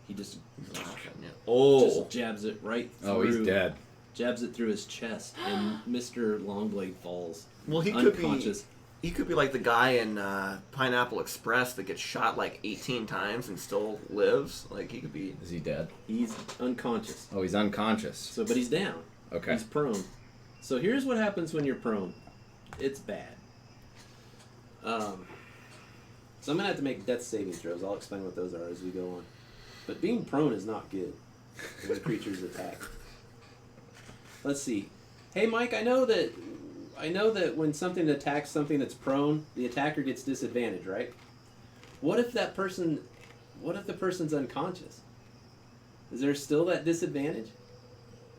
S3: He just
S1: He's laughing, yeah. Oh.
S3: just jabs it right through.
S4: Oh, he's dead.
S3: Jabs it through his chest, and Mr. Longblade falls
S1: Well, he could
S3: unconscious.
S1: be. He could be like the guy in Pineapple Express that gets shot like 18 times and still lives. Like he could be.
S4: Is he dead?
S3: He's unconscious.
S4: Oh, he's unconscious.
S3: So, but he's down.
S4: Okay.
S3: He's prone. So here's what happens when you're prone. It's bad. So I'm gonna have to make death saving throws. I'll explain what those are as we go on. But being prone is not good when a creature's attacked. Let's see. Hey, Mike, I know that when something attacks something that's prone, the attacker gets disadvantage, right? What if the person's unconscious? Is there still that disadvantage?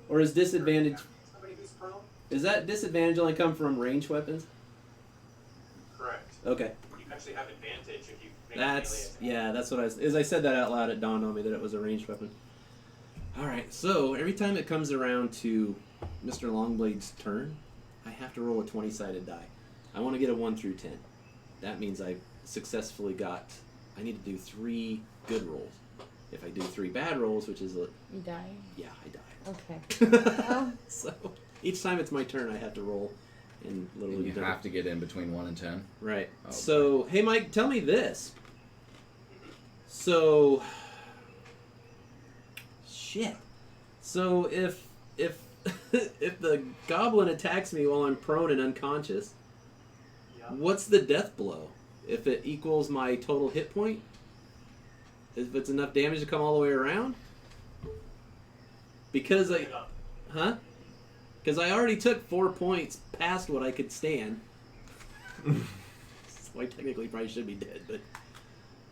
S3: Or is disadvantage
S5: Somebody who's prone?
S3: is that disadvantage only come from ranged weapons?
S5: Correct.
S3: Okay.
S5: You actually have advantage if you make a melee attack.
S3: That's what as I said that out loud, it dawned on me that it was a ranged weapon. Alright, so every time it comes around to Mr. Longblade's turn, I have to roll a 20-sided die. I want to get a 1 through 10. That means I successfully I need to do 3 good rolls. If I do 3 bad rolls, which is
S2: You die?
S3: yeah, I die.
S2: Okay. Oh.
S3: So each time it's my turn, I have to roll in little
S4: And you
S3: different.
S4: have to get in between 1 and 10.
S3: Right.
S4: Oh,
S3: So, hey, Mike, tell me this. So, shit. So if if the goblin attacks me while I'm prone and unconscious,
S5: Yeah.
S3: what's the death blow? If it equals my total hit point? If it's enough damage to come all the way around? Because
S5: Look it up.
S3: Huh? Because I already took 4 points past what I could stand. So I technically probably should be dead, but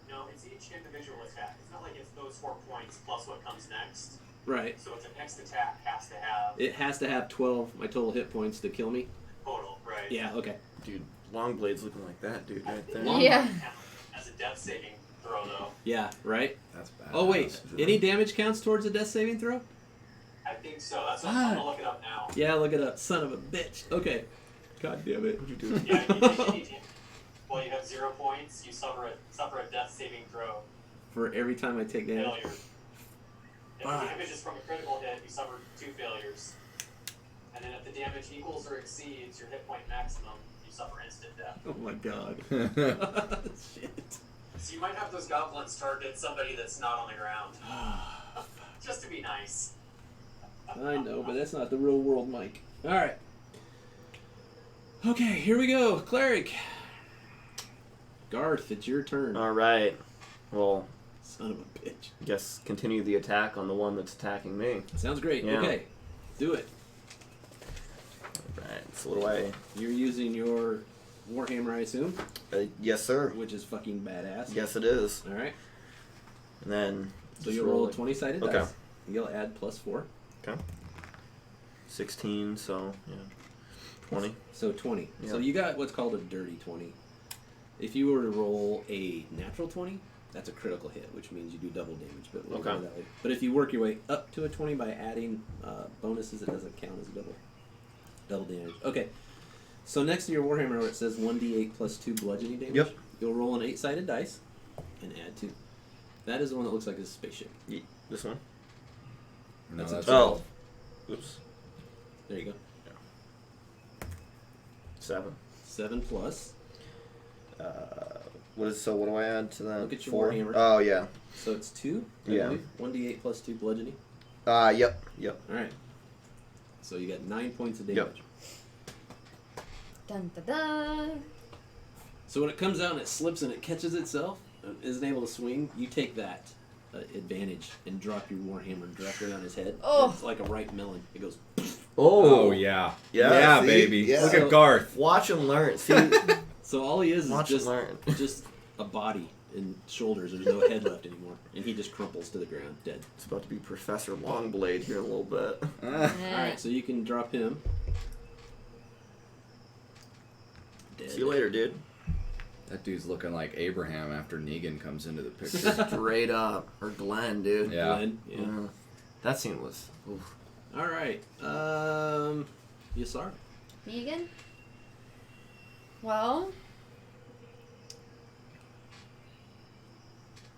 S5: No, it's each individual attack. It's not like it's those 4 points plus what comes next.
S3: right.
S5: So the next attack has to have
S3: It has to have 12 my total hit points to kill me.
S5: total, right?
S3: Yeah. Okay.
S1: Dude, Longblade's looking like that dude right there.
S3: Long-
S2: Yeah.
S5: As a death saving throw, though.
S3: Yeah. Right.
S4: That's bad.
S3: Oh wait. Any damage counts towards a death saving throw?
S5: I think so. That's what I'm gonna look it up now.
S3: Yeah. Look it up. Son of a bitch. Okay. God damn it.
S1: What'd you do?
S5: Yeah, well, you have 0 points. You suffer a death saving throw
S3: For every time I take damage.
S5: failure. If the
S3: Fuck.
S5: damage is from a critical hit, you suffer 2 failures. And then if the damage equals or exceeds your hit point maximum, you suffer instant death.
S3: Oh my god. Shit.
S5: So you might have those goblins target somebody that's not on the ground. Just to be nice.
S3: I know, but that's not the real world, Mike. All right. Okay, here we go. Cleric. Garth, it's your turn.
S1: All right. Well,
S3: Son of a bitch.
S1: I guess continue the attack on the one that's attacking me.
S3: Sounds great.
S1: Yeah.
S3: Okay, do it.
S1: All right. So what do I?
S3: You're using your Warhammer, I assume,
S1: Yes, sir.
S3: which is fucking badass.
S1: Yes, it is.
S3: All right.
S1: And then.
S3: So
S1: just
S3: you'll roll a
S1: it.
S3: 20-sided
S1: Okay.
S3: dice. You'll add +4.
S1: Okay. 16. So yeah. 20.
S3: So 20.
S1: Yeah.
S3: So you got what's called a dirty 20. If you were to roll a natural 20, that's a critical hit, which means you do double damage. But we'll
S1: Okay.
S3: go that way. But if you work your way up to a 20 by adding bonuses, it doesn't count as a double damage. Okay. So next to your Warhammer, where it says 1d8 plus 2 bludgeoning damage,
S1: Yep.
S3: you'll roll an 8-sided dice and add 2. That is the one that looks like a spaceship.
S1: This one.
S4: No,
S3: That's a
S4: that's
S3: 12.
S1: Oops.
S3: There you go.
S1: 7.
S3: 7 plus.
S1: What is so? What do I add to that?
S3: Look at your
S1: 4.
S3: Warhammer.
S1: Oh yeah.
S3: So it's 2. I
S1: Yeah.
S3: believe. 1d8 plus 2 bludgeoning.
S1: Yep.
S3: All right. So you got 9 points of
S1: Yep.
S3: damage.
S2: Dun, dun, dun.
S3: So when it comes out and it slips and it catches itself, isn't able to swing, you take that advantage and drop your Warhammer directly on his head.
S2: Oh.
S3: It's like a ripe melon. It goes.
S4: Oh, yeah.
S1: Yeah, see?
S4: baby.
S1: Yeah.
S4: Look
S3: So-
S4: at Garth.
S1: Watch and learn. See.
S3: So all he is
S1: Watch
S3: just
S1: and learn.
S3: just a body and shoulders. There's no head left anymore, and he just crumples to the ground, dead.
S1: It's about to be Professor Longblade here in a little bit.
S3: All right, so you can drop him. Dead.
S1: See you later, dude.
S4: That dude's looking like Abraham after Negan comes into the picture.
S1: Straight up, or Glenn, dude.
S4: Yeah.
S3: Glenn, yeah.
S1: That scene was. Oof.
S3: All right. Yasar.
S2: Me again? Well,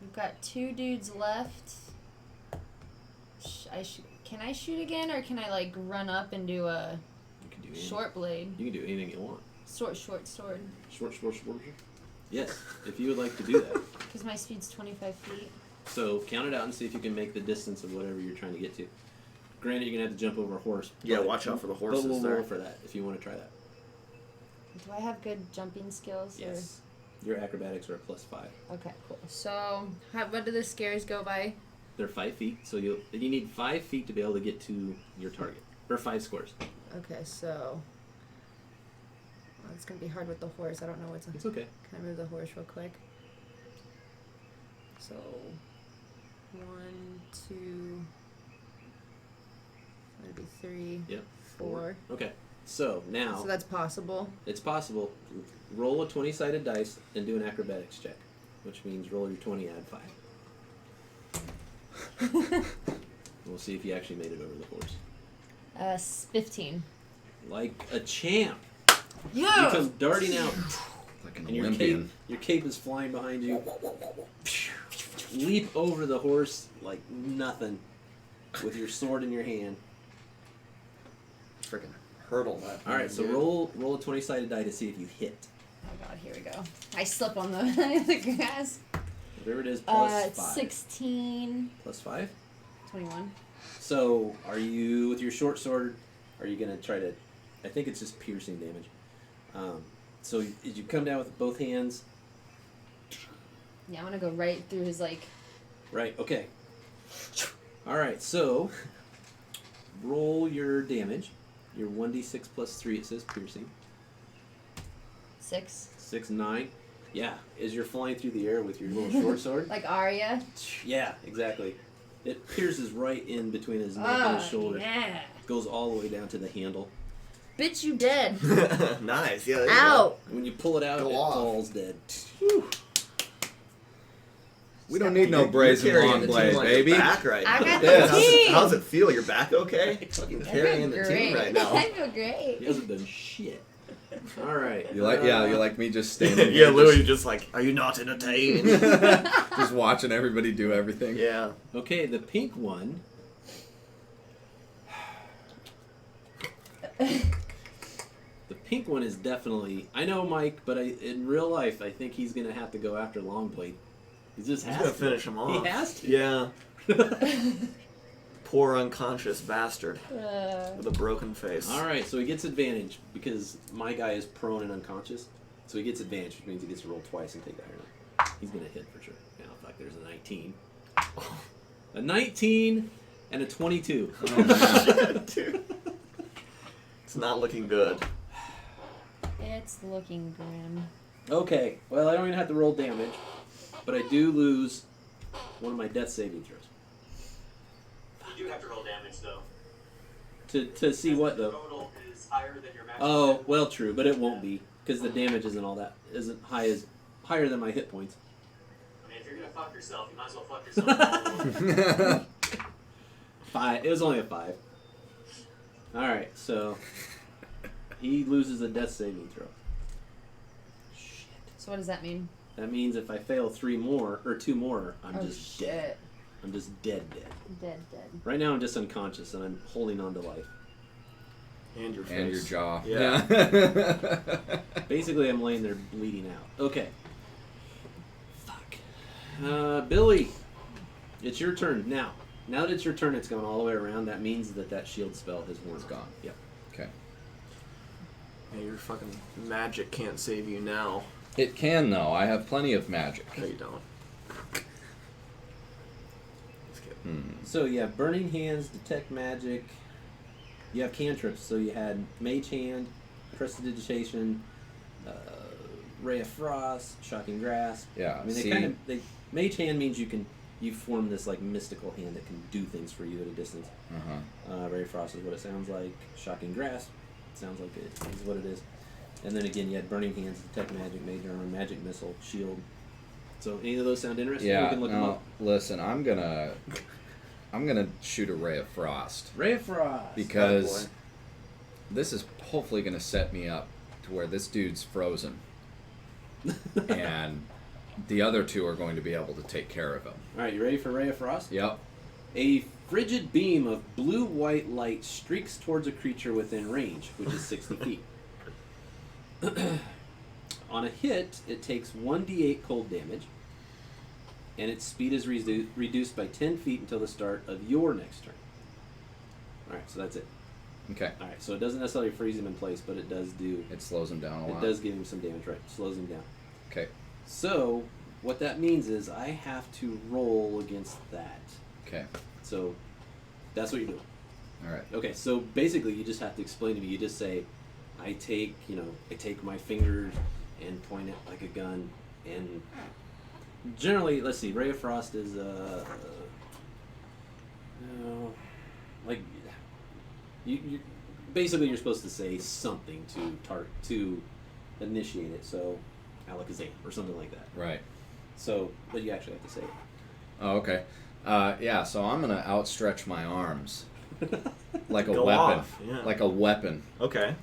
S2: we've got 2 dudes left. Can I shoot again, or can I like run up and do a
S3: You can do anything.
S2: short blade?
S3: You can do anything you want.
S2: Sword.
S3: Short. Yes, if you would like to do that.
S2: Because my speed's 25 feet.
S3: So count it out and see if you can make the distance of whatever you're trying to get to. Granted, you're gonna have to jump over a horse.
S1: Yeah,
S3: but-
S1: watch out for the
S3: But
S1: horses
S3: we'll
S1: there.
S3: roll for that if you want to try that.
S2: Do I have good jumping skills?
S3: Yes. Your acrobatics are a +5.
S2: Or? Okay, cool. So, what do the scares go by?
S3: They're 5 feet, so you need 5 feet to be able to get to your target, or 5 squares.
S2: Okay, so. Well, it's gonna be hard with the horse. I don't know what's.
S3: It's okay.
S2: Can I move the horse real quick? So, 1, 2, that'd be 3,
S3: Yep.
S2: 4.
S3: Okay. So now
S2: So that's possible.
S3: it's possible. Roll a 20-sided dice and do an acrobatics check, which means roll your 20, add 5. We'll see if you actually made it over the horse.
S2: 15.
S3: Like a champ. You
S2: Yeah.
S3: come darting out,
S4: Like an
S3: and your
S4: Olympian.
S3: cape is flying behind you. Leap over the horse like nothing, with your sword in your hand.
S1: Freaking hurdle that.
S3: All right, so
S1: dude.
S3: roll a 20-sided die to see if you hit.
S2: Oh god, here we go. I slip on the the grass.
S3: Whatever it is, plus 5.
S2: 16,
S3: Plus 5.
S2: 21.
S3: So, are you with your short sword? Are you gonna try to? I think it's just piercing damage. So, did you come down with both hands?
S2: Yeah, I'm gonna go right through his like.
S3: Right. Okay. All right. So, roll your damage. Your 1d6 plus 3. It says piercing.
S2: 6.
S3: 6, 9. Yeah. As you're flying through the air with your little short sword.
S2: Like Arya.
S3: Yeah. Exactly. It pierces right in between his neck and his shoulder.
S2: Yeah.
S3: Goes all the way down to the handle.
S2: Bitch, you dead.
S1: Nice. Yeah. There you
S2: Ow.
S3: And when you pull it out,
S1: Go
S3: it
S1: off.
S3: falls dead.
S4: We don't need no
S1: You're
S4: brazen
S1: carrying
S4: long
S1: the
S4: blade,
S1: team on your
S4: baby.
S1: Back right
S2: I
S1: now.
S2: got
S4: the
S1: how's
S2: team.
S1: how's it feel? Your back okay? Fucking
S2: I
S1: carrying
S2: feel
S1: the team
S2: great.
S1: right now.
S2: I feel great.
S3: He hasn't done shit. All right.
S4: You like me just standing
S1: Yeah,
S4: here,
S1: Louis just like, are you not entertained?
S4: just watching everybody do everything.
S1: Yeah.
S3: Okay, the pink one. The pink one is definitely. I know Mike, but in real life, I think he's gonna have to go after Longblade. He just
S1: He's
S3: has
S1: gonna
S3: to
S1: finish him off.
S3: He has to.
S1: Yeah. poor unconscious bastard
S2: Uh,
S1: with a broken face.
S3: All right, so he gets advantage because my guy is prone and unconscious. So he gets advantage, which means he gets to roll twice and take the higher number. He's gonna hit for sure. Now, fuck, there's a 19, a 19, and a 22.
S4: Oh, man.
S1: Dude. It's not looking good.
S2: it's looking grim.
S3: Okay, well, I don't even have to roll damage, but I do lose one of my death saving throws.
S5: You do have to roll damage though.
S3: To see what
S5: The
S3: though?
S5: total is higher than your maximum.
S3: Oh, well, true, but it won't be because the damage isn't all that isn't higher than my hit points.
S5: I mean, if you're gonna fuck yourself, you might as well fuck yourself.
S3: 5. It was only a 5. All right, so he loses a death saving throw. Shit.
S2: So what does that mean?
S3: That means if I fail 3 more or 2 more, I'm
S2: oh
S3: just
S2: shit.
S3: dead. I'm just dead.
S2: Dead.
S3: Right now, I'm just unconscious and I'm holding on to life.
S1: And your face.
S4: And your jaw.
S1: Yeah.
S3: Basically, I'm laying there bleeding out. Okay. Fuck. Billy, it's your turn now. Now that it's your turn, it's gone all the way around. That means that shield spell has worn.
S4: It's gone.
S3: Yep.
S4: Okay.
S1: Yeah, your fucking magic can't save you now.
S4: It can, though. I have plenty of magic.
S1: No, you don't. Just kidding.
S4: Hmm.
S3: So you have Burning Hands, Detect Magic. You have cantrips. So you had Mage Hand, Prestidigitation, Ray of Frost, Shocking Grasp.
S4: Yeah,
S3: I mean,
S4: see-
S3: Mage Hand means you form this like mystical hand that can do things for you at a distance.
S4: Uh-huh.
S3: Ray of Frost is what it sounds like. Shocking Grasp sounds like it is what it is. And then again, you had Burning Hands, Detect Magic, Mage Armor, Magic Missile, Shield. So any of those sound interesting?
S4: Yeah,
S3: We can look them
S4: no,
S3: up.
S4: listen, I'm gonna shoot a Ray of Frost.
S3: Ray of Frost.
S4: Because
S1: Oh, boy.
S4: this is hopefully gonna set me up to where this dude's frozen. And the other two are going to be able to take care of him.
S3: All right, you ready for Ray of Frost?
S4: Yep.
S3: A frigid beam of blue-white light streaks towards a creature within range, which is 60 feet. On a hit, it takes 1d8 cold damage, and its speed is reduced by 10 feet until the start of your next turn. Alright, so that's it.
S4: Okay.
S3: Alright, so it doesn't necessarily freeze him in place, but it does do...
S4: It slows him down a lot.
S3: It does give him some damage, right? Slows him down.
S4: Okay.
S3: So, what that means is I have to roll against that.
S4: Okay.
S3: So, that's what you're doing.
S4: All right.
S3: Okay, so basically you just have to explain to me. You just say, I take my fingers and point it like a gun, and generally, let's see, Ray of Frost is like you basically you're supposed to say something to initiate it. So, Alakazam or something like that.
S4: Right.
S3: So, but you actually have to say it.
S4: Oh, okay. Yeah, so I'm gonna outstretch my arms like a
S1: Go
S4: weapon.
S1: off, yeah.
S4: Like a weapon.
S1: Okay.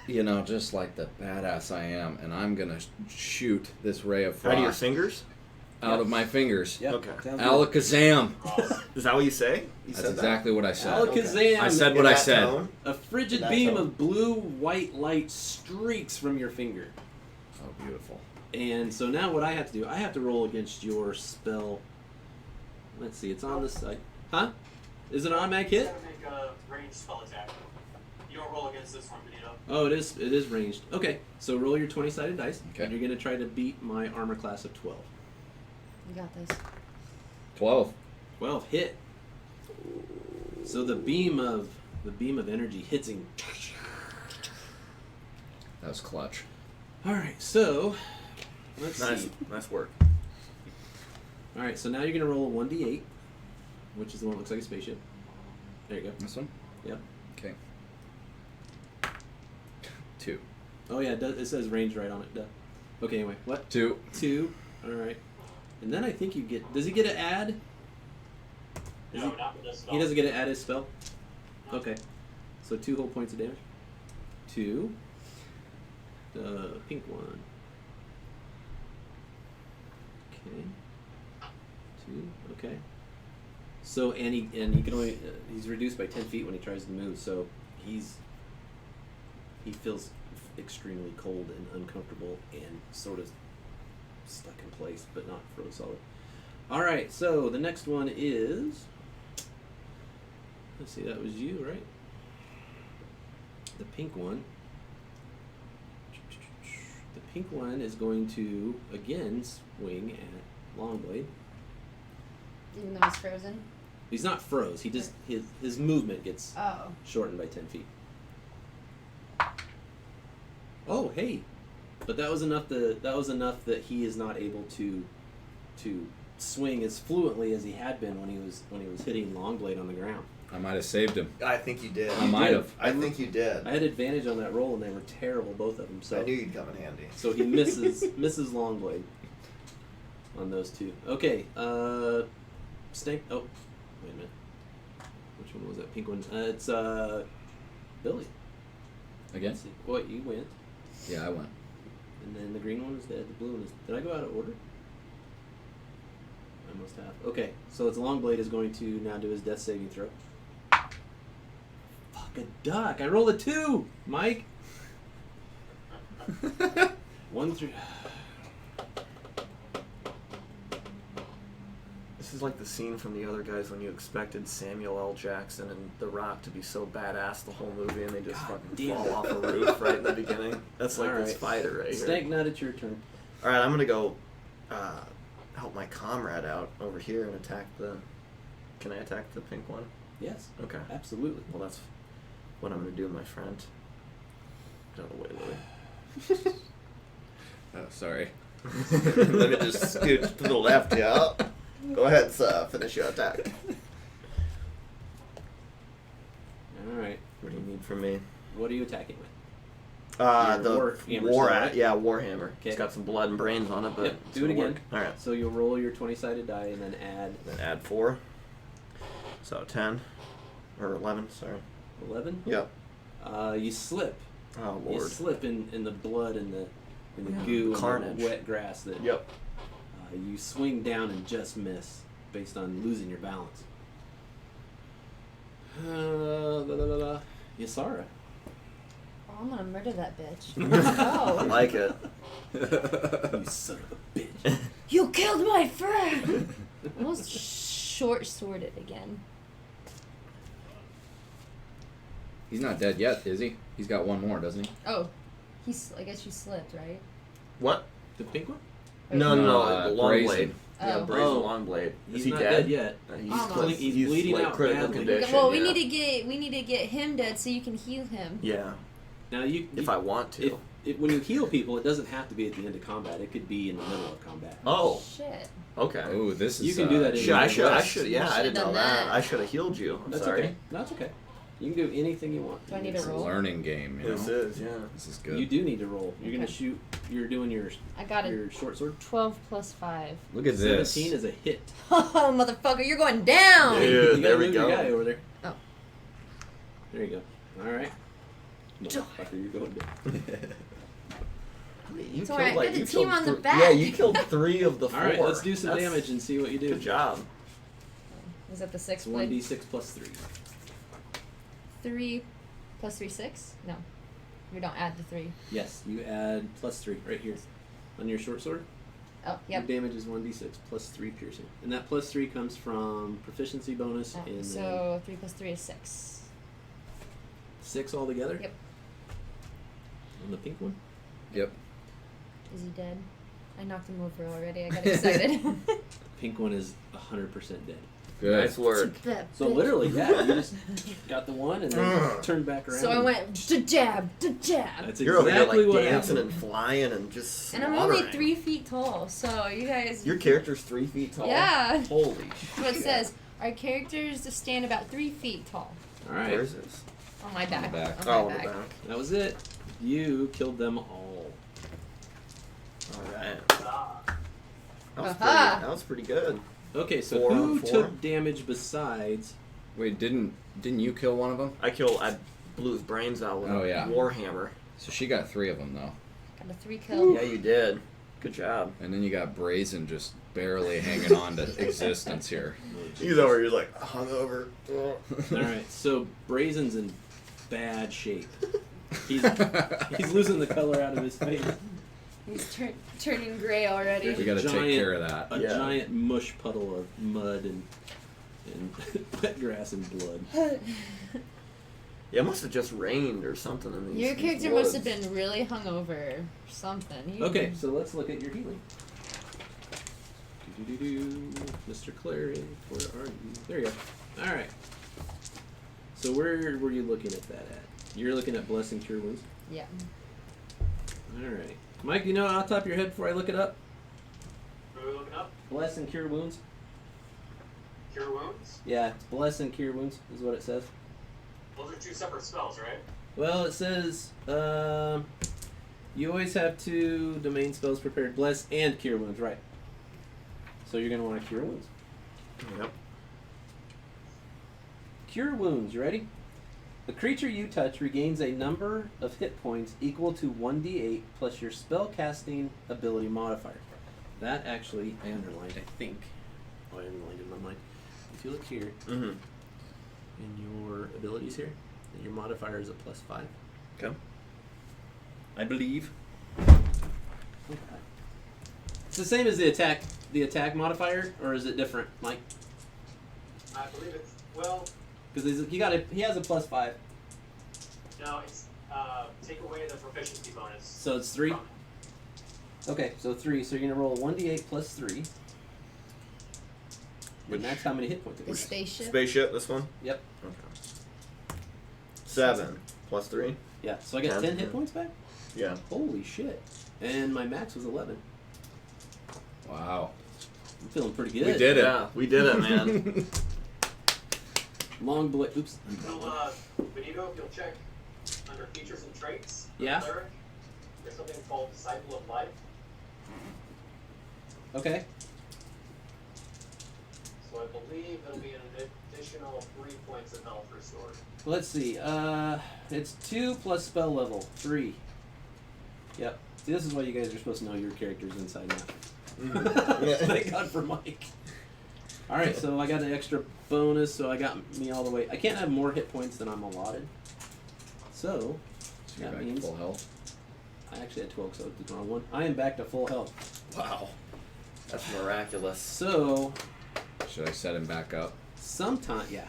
S4: You know, just like the badass I am, and I'm gonna shoot this Ray of
S1: Out of your
S4: Frost
S1: fingers?
S4: out of my fingers.
S3: Yep.
S1: Okay.
S3: Sounds good.
S4: Alakazam.
S1: Is that what you say? You
S4: That's
S1: said
S4: exactly what I said.
S3: Alakazam.
S4: I said
S1: In
S4: what I
S1: that
S4: said.
S1: tone?
S3: A frigid
S1: That
S3: beam
S1: tone.
S3: of blue-white light streaks from your finger.
S4: Oh, beautiful.
S3: And so now what I have to do, I have to roll against your spell. Let's see, it's on this side. Huh? Is it an automatic
S5: You
S3: hit?
S5: gotta make a ranged spell attack. You don't roll against this one, Benito.
S3: Oh, it is ranged. Okay, so roll your 20-sided dice.
S4: Okay.
S3: And you're going to try to beat my armor class of 12.
S2: You got this.
S4: 12.
S3: 12, hit. So the beam of energy hits him.
S4: That was clutch.
S3: Alright, so let's
S1: Nice.
S3: see.
S1: Nice work.
S3: Alright, so now you're going to roll a 1d8, which is the one that looks like a spaceship. There you go.
S4: This one?
S3: Yep.
S4: Okay. 2.
S3: Oh yeah, it says range right on it. Duh. Okay, anyway, what?
S4: 2.
S3: 2. All right. And then I think you get. Does he get to add? Does
S5: No, not with this spell.
S3: he doesn't get to add his spell. Okay. So 2 whole points of damage. 2. The pink one. Okay. 2. Okay. So and he can only he's reduced by 10 feet when he tries to move. So he feels extremely cold and uncomfortable and sort of stuck in place, but not frozen solid. All right, so the next one is Let's see, that was you, right? The pink one. The pink one is going to, again, swing at Longblade.
S2: Even though he's frozen.
S3: He's not froze. He just his movement gets
S2: Oh.
S3: shortened by 10 feet. Oh, hey, but that was enough that he is not able to swing as fluently as he had been when he was hitting Longblade on the ground.
S4: I might have saved him.
S1: I think you did.
S4: I might have.
S1: I think you did.
S3: I had advantage on that roll, and they were terrible, both of them. So
S1: I knew you'd come in handy.
S3: So he misses Longblade on those two. Okay, Stank. Oh, wait a minute. Which one was that pink one? It's Billy.
S4: Again?
S3: Let's see. What, you went,
S4: Yeah, I went.
S3: and then the green one is dead. The blue one is. Did I go out of order? I must have. Okay, so it's Longblade is going to now do his death saving throw. Fuck a duck! I rolled a 2, Mike. 1 through.
S1: This is like the scene from The Other Guys when you expected Samuel L. Jackson and The Rock to be so badass the whole movie, and they just
S3: God
S1: fucking
S3: damn
S1: fall
S3: it.
S1: off a roof right in the beginning. That's like this
S3: Alright.
S1: fighter right here.
S3: Stank nut, it's your turn.
S1: All right, I'm gonna go help my comrade out over here and attack the. Can I attack the pink one?
S3: Yes,
S1: Okay.
S3: absolutely.
S1: Well, that's what I'm gonna do, my friend. Get out of the way, Louie.
S4: Oh, sorry.
S1: Let me just scooch to the left, yeah. Go ahead, sir. Finish your attack.
S3: All right.
S1: What do you need from me?
S3: What are you attacking with?
S1: The
S3: Your Warhammer
S1: war,
S3: sword, right?
S1: yeah, Warhammer.
S3: Okay.
S1: It's got some blood and brains on it, but
S3: Yep,
S1: it's
S3: do it
S1: gonna
S3: again.
S1: work. All right.
S3: So you'll roll your 20-sided die and then add
S1: Then add 4. So 10 or 11. Sorry.
S3: 11.
S1: Yep.
S3: You slip.
S1: Oh
S3: You
S1: Lord.
S3: slip in the blood and the
S2: Yeah.
S3: goo
S1: Carnage.
S3: and the wet grass that
S1: Yep.
S3: you swing down and just miss based on losing your balance. Yasara.
S2: Oh, I'm gonna murder that bitch.
S1: I
S2: Oh.
S1: like it.
S3: You son of a bitch.
S2: You killed my friend! Almost short-sworded again.
S4: He's not dead yet, is he? He's got one more, doesn't he?
S2: Oh. I guess you slipped, right?
S1: What?
S3: The pink one?
S1: No, the long
S4: Brazen.
S1: blade. Yeah,
S2: Oh.
S1: brazen
S3: Oh.
S1: long blade.
S3: He's
S1: Is he
S3: not
S1: dead?
S3: dead yet.
S1: He's,
S2: Almost.
S3: He's bleeding
S1: like
S3: out
S1: critical
S3: badly.
S1: condition.
S2: Well,
S1: yeah.
S2: we need to get him dead so you can heal him.
S1: Yeah,
S3: Now
S1: if I want to.
S3: when you heal people, it doesn't have to be at the end of combat. It could be in the middle of combat.
S1: Oh,
S2: Shit.
S1: okay.
S4: Oh, this is.
S3: You can do that in
S1: Shit, I should. Yeah, I
S2: Should've
S1: didn't know
S2: done
S1: that.
S2: that.
S1: I should have healed you. I'm
S3: That's
S1: sorry.
S3: okay. That's okay. You can do anything you want.
S2: Do I need
S4: It's
S2: a
S4: a
S2: roll?
S4: learning game, you know.
S1: This is, yeah.
S4: This is good.
S3: You do need to roll. You're gonna
S2: Okay.
S3: shoot. You're doing your
S2: I got a
S3: your short sword.
S2: 12 plus 5.
S4: Look at this.
S3: 17 is a hit.
S2: Oh, motherfucker, you're going down!
S1: Dude,
S3: You gotta
S1: there we
S3: move your
S1: go.
S3: guy over there.
S2: Oh.
S3: There you go. All right. Motherfucker, you're going down.
S1: You
S2: It's alright, get the
S1: you
S2: team
S1: killed
S2: on the
S1: thr-
S2: back.
S1: Yeah, you killed 3 of the 4.
S3: All right, let's do some
S1: That's-
S3: damage and see what you do.
S1: Good job.
S2: Is that the 6
S3: It's
S2: blade?
S3: 1d6 plus 3.
S2: 3 plus 3, 6? No. We don't add the 3.
S3: Yes, you add plus 3 right here on your short sword.
S2: Oh, yep.
S3: Your damage is 1d6 plus 3 piercing, and that plus 3 comes from proficiency bonus
S2: Oh,
S3: in
S2: so 3 plus 3 is 6.
S3: 6 altogether.
S2: Yep.
S3: On the pink one.
S4: Yep.
S2: Is he dead? I knocked him over already. I got excited.
S3: Pink one is 100% dead.
S4: Good.
S1: Nice work.
S3: So literally, yeah, you just got the one and then turned back around.
S2: So I went to jab, to jab.
S3: That's
S1: You're over here
S3: exactly
S1: like
S3: what
S1: dancing
S3: happened.
S1: and flying and just
S2: And I'm only
S1: slaughtering.
S2: 3 feet tall, so you guys.
S1: Your character's 3 feet tall?
S2: Yeah.
S1: Holy
S2: That's what it
S1: shit.
S2: says. Our characters stand about 3 feet tall.
S3: All right,
S1: Where's this?
S2: On my back.
S4: back.
S2: On
S1: Oh,
S2: my
S1: on the
S2: back.
S1: back.
S3: that was it. You killed them all.
S1: Alright.
S5: Ah,
S2: Aha.
S1: That was pretty good.
S3: Okay, so
S1: 4 on
S3: who
S1: 4?
S3: took damage besides?
S4: Wait, didn't you kill one of them?
S1: I blew his brains out with
S4: Oh,
S1: a
S4: yeah.
S1: warhammer.
S4: So she got 3 of them though,
S2: Got a 3 kill.
S1: Yeah, you did. Good job.
S4: and then you got Brazen just barely hanging on to existence here.
S1: He's over here like hungover.
S3: All right, so Brazen's in bad shape. He's losing the color out of his face.
S2: He's turning gray already.
S4: We got to take
S3: Giant-
S4: care of that.
S3: A
S1: Yeah.
S3: giant mush puddle of mud and wet grass and blood.
S1: Yeah, it must have just rained or something in these.
S2: Your
S1: these
S2: character must have
S1: woods.
S2: been really hungover or something.
S3: Okay, so let's look at your healing. Mr. Clary, where are you? There you go. All right. So where were you looking at that at? You're looking at Bless and Cure Wounds?
S2: Yeah.
S3: All right. Mike, you know it off the top of your head before I look it up?
S5: What are we looking up?
S3: Bless and Cure Wounds?
S5: Cure wounds?
S3: Yeah, it's Bless and Cure Wounds is what it says.
S5: Those are 2 separate spells, right?
S3: Well, it says you always have 2 domain spells prepared. Bless and Cure Wounds, right. So you're going to want to Cure Wounds.
S1: Yep.
S3: Cure Wounds, you ready? The creature you touch regains a number of hit points equal to 1d8 plus your spell casting ability modifier. That actually, I underlined, I think. Oh, I underlined in my mind. If you look here,
S1: Mm-hmm.
S3: in your abilities here, your modifier is a +5.
S1: Okay. I believe.
S3: It's the same as the attack modifier, or is it different, Mike?
S5: I believe it's, well,
S3: Because he has a +5,
S5: no, it's, take away the proficiency bonus.
S3: so it's 3.
S5: from it.
S3: Okay, so 3. So you're gonna roll 1d8 plus 3,
S1: Which-
S3: and that's how many hit points it
S2: The
S3: is.
S2: spaceship.
S1: Spaceship, this one?
S3: Yep.
S1: Okay. 7 plus 3?
S3: Yeah. So I get
S1: 10,
S3: 10 hit
S1: yeah.
S3: points back.
S1: Yeah.
S3: Holy shit! And my max was 11.
S4: Wow.
S3: I'm feeling pretty good.
S4: We did it.
S1: Yeah, we did it, man.
S3: Long boy. Oops.
S5: So, Benito, if you'll check under features and traits, for
S3: Yeah.
S5: Cleric, there's something called Disciple of Life.
S3: Okay.
S5: So I believe it'll be an additional 3 points of health restored.
S3: Let's see. It's 2 plus spell level 3. Yep. See, this is why you guys are supposed to know your characters inside out. Thank God for Mike. All right, so I got an extra bonus, so I got me all the way. I can't have more hit points than I'm allotted. So
S4: So you're
S3: that
S4: back
S3: means
S4: to full health.
S3: I actually had 12, so I did the wrong one. I am back to full health.
S1: Wow. That's miraculous.
S3: So
S4: Should I set him back up?
S3: sometimes, yeah.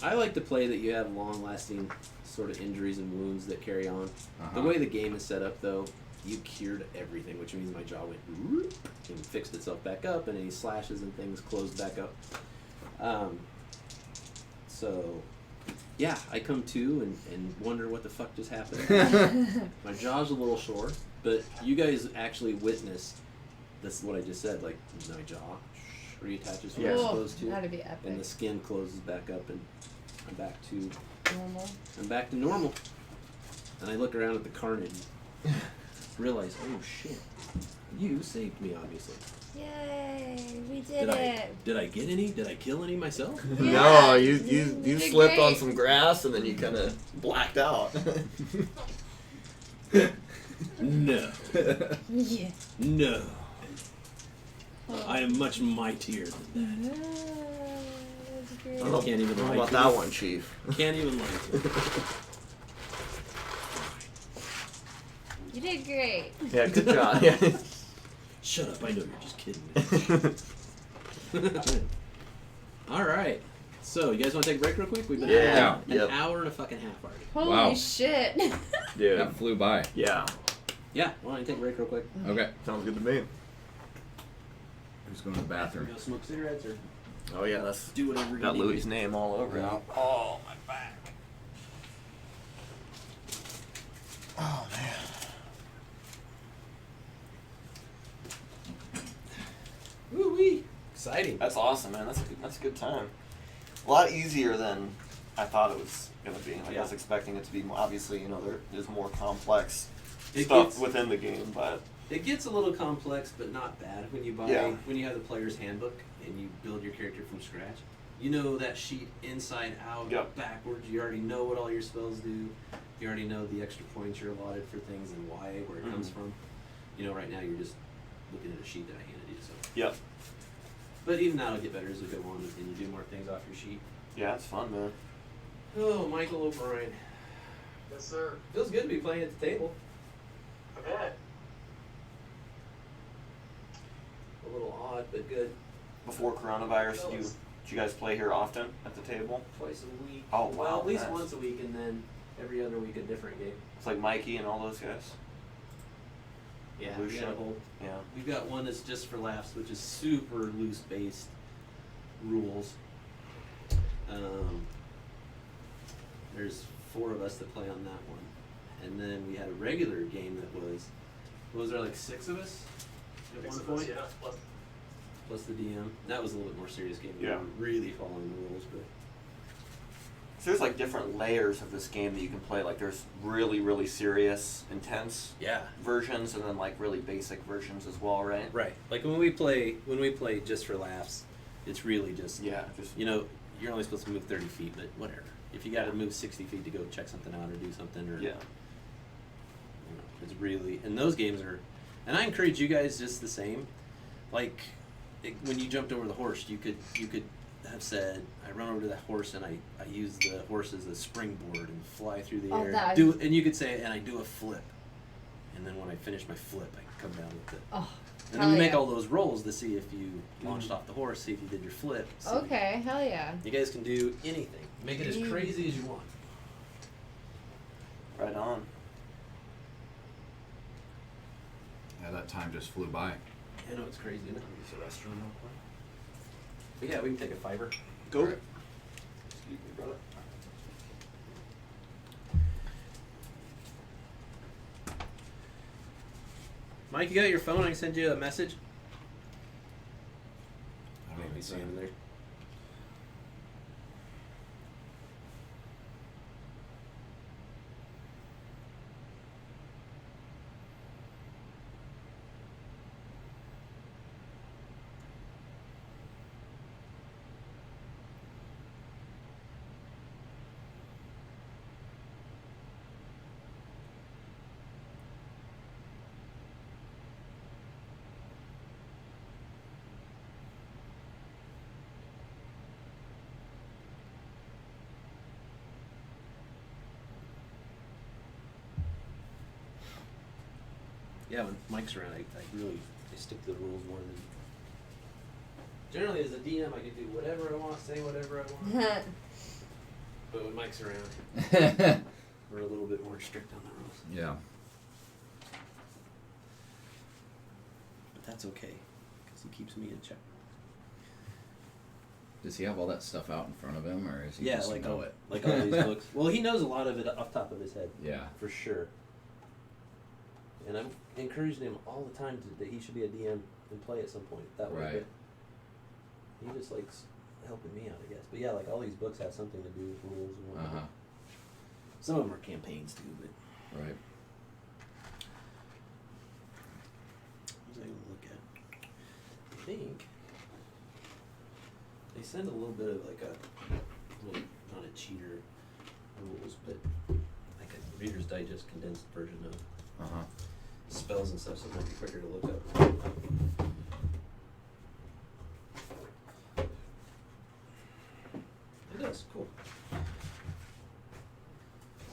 S3: I like to play that you have long-lasting sort of injuries and wounds that carry on. The way the game is set up, though, you cured everything, which means my jaw went whoop and fixed itself back up, and any slashes and things closed back up. So, yeah, I come to and wonder what the fuck just happened. My jaw's a little sore, but you guys actually witnessed this. What I just said, like my jaw reattaches where it's
S2: Whoa,
S3: supposed to,
S2: that'd be epic.
S3: and the skin closes back up, and I'm back to
S2: Normal.
S3: normal. And I look around at the carnage, realize, oh shit, you saved me, obviously.
S2: Yay, we did it.
S3: Did I get any? Did I kill any myself?
S2: Yeah,
S1: No, you
S2: did
S1: slipped on
S2: great.
S1: some grass and then you kind of blacked out.
S3: No.
S2: Yeah.
S3: No. I am much mightier than that.
S2: That's great.
S1: I don't know,
S3: Can't even
S1: I don't know
S3: lie
S1: about
S3: to
S1: that
S3: you.
S1: one, Chief.
S3: Can't even lie to you.
S2: You did great.
S1: Yeah, good job. Yeah.
S3: Shut up, I know you're just kidding me. Alright. So, you guys want to take a break real quick? We've been
S1: Yeah.
S3: at an
S1: Yep.
S3: hour and a fucking half already.
S2: Holy
S4: Wow.
S2: shit.
S1: Dude.
S4: That flew by.
S1: Yeah.
S3: Yeah, why don't you take a break real quick?
S4: Okay.
S1: Sounds good to me.
S4: Who's going to the bathroom?
S3: Go smoke cigarettes or
S1: Oh yeah, that's
S3: do whatever you
S1: got
S3: need.
S1: Louis' name all over it.
S3: Oh, my back.
S1: Oh man.
S3: Woo-wee. Exciting.
S1: That's awesome, man. That's a good time. A lot easier than I thought it was gonna be. Like, I was expecting it to be obviously, there's more complex stuff within the game, but
S3: It gets a little complex, but not bad when you buy when you have the player's handbook and you build your character from scratch. You know that sheet inside out,
S1: Yep.
S3: backwards. You already know what all your spells do. You already know the extra points you're allotted for things and why, where it comes from. Right now you're just looking at a sheet that I handed you. So,
S1: yep.
S3: but even that'll get better as we go on and you do more things off your sheet.
S1: Yeah, it's fun, man.
S3: Oh, Michael O'Brien.
S5: Yes, sir.
S3: Feels good to be playing at the table.
S5: I bet.
S3: A little odd, but good.
S1: Before coronavirus, you Do you guys play here often at the table?
S6: Twice a week.
S1: Oh,
S6: Well,
S1: wow,
S6: at least
S1: nice.
S6: once a week, and then every other week a different game.
S1: It's like Mikey and all those guys.
S6: Yeah, we
S1: Lucia.
S6: got a whole.
S1: Yeah.
S6: We've got one that's just for laughs, which is super loose based rules. There's 4 of us that play on that one, and then we had a regular game that was there like 6 of us at
S5: Six
S6: one
S5: of us,
S6: point,
S5: yeah,
S6: plus the DM. That was a little bit more serious game.
S1: Yeah.
S6: We were really following the rules, but
S1: So there's like different layers of this game that you can play. Like there's really, really serious, intense
S6: yeah.
S1: versions, and then like really basic versions as well, right?
S6: Right. Like when we play just for laughs, it's really just
S1: Yeah. Just
S6: you're only supposed to move 30 feet, but whatever. If you got to move 60 feet to go check something out or do something, or
S1: yeah.
S6: it's really, and those games are, and I encourage you guys just the same. Like when you jumped over the horse, you could have said, I run over to that horse and I use the horse as a springboard and fly through the air. And you could say, and I do a flip, and then when I finish my flip, I come down with it.
S2: Oh,
S6: And then we make
S2: yeah.
S6: all those rolls to see if you launched off the horse, see if you did your flip. see-
S2: Okay, hell yeah.
S6: You guys can do anything. Make it as crazy as you want.
S1: Right on.
S4: Yeah, that time just flew by.
S6: I know it's crazy, isn't it? Use the restroom real quick. But yeah, we can take a fiver.
S1: Go.
S4: Alright.
S1: Excuse me, brother.
S6: Mike, you got your phone? I can send you a message.
S4: I don't even see him.
S6: there. Yeah, when Mike's around, I stick to the rules more than. Generally, as a DM, I can do whatever I want, say whatever I want. But when Mike's around, we're a little bit more strict on the rules.
S4: Yeah.
S6: But that's okay, because he keeps me in check.
S4: Does he have all that stuff out in front of him, or is he
S6: Yeah,
S4: just
S6: like
S4: know
S6: all,
S4: it?
S6: like all these books. Well, he knows a lot of it off the top of his head.
S4: Yeah.
S6: For sure. And I'm encouraging him all the time that he should be a DM and play at some point. That way,
S4: Right.
S6: but he just likes helping me out, I guess. But yeah, like all these books have something to do with rules and whatnot.
S4: Uh huh.
S6: Some of them are campaigns too, but
S4: Right.
S6: what was I going to look at? I think they send a little bit of like well, not a cheater rules, but like a Reader's Digest condensed version of
S4: Uh huh.
S6: spells and stuff, so it might be quicker to look up. It does, cool.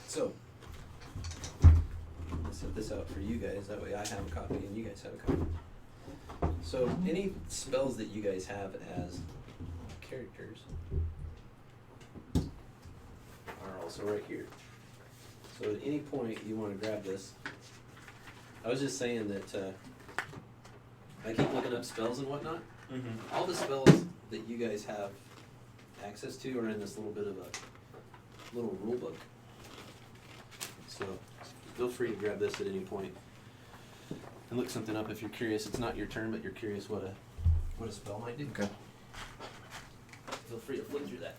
S6: So, I'll set this out for you guys, that way I have a copy and you guys have a copy. So, any spells that you guys have as characters are also right here. So at any point you want to grab this. I was just saying that I keep looking up spells and whatnot.
S1: Mm-hmm.
S6: All the spells that you guys have access to are in this little bit of a little rule book. So feel free to grab this at any point and look something up if you're curious. It's not your turn, but you're curious what a spell might do.
S4: Okay.
S6: Feel free to flip through that.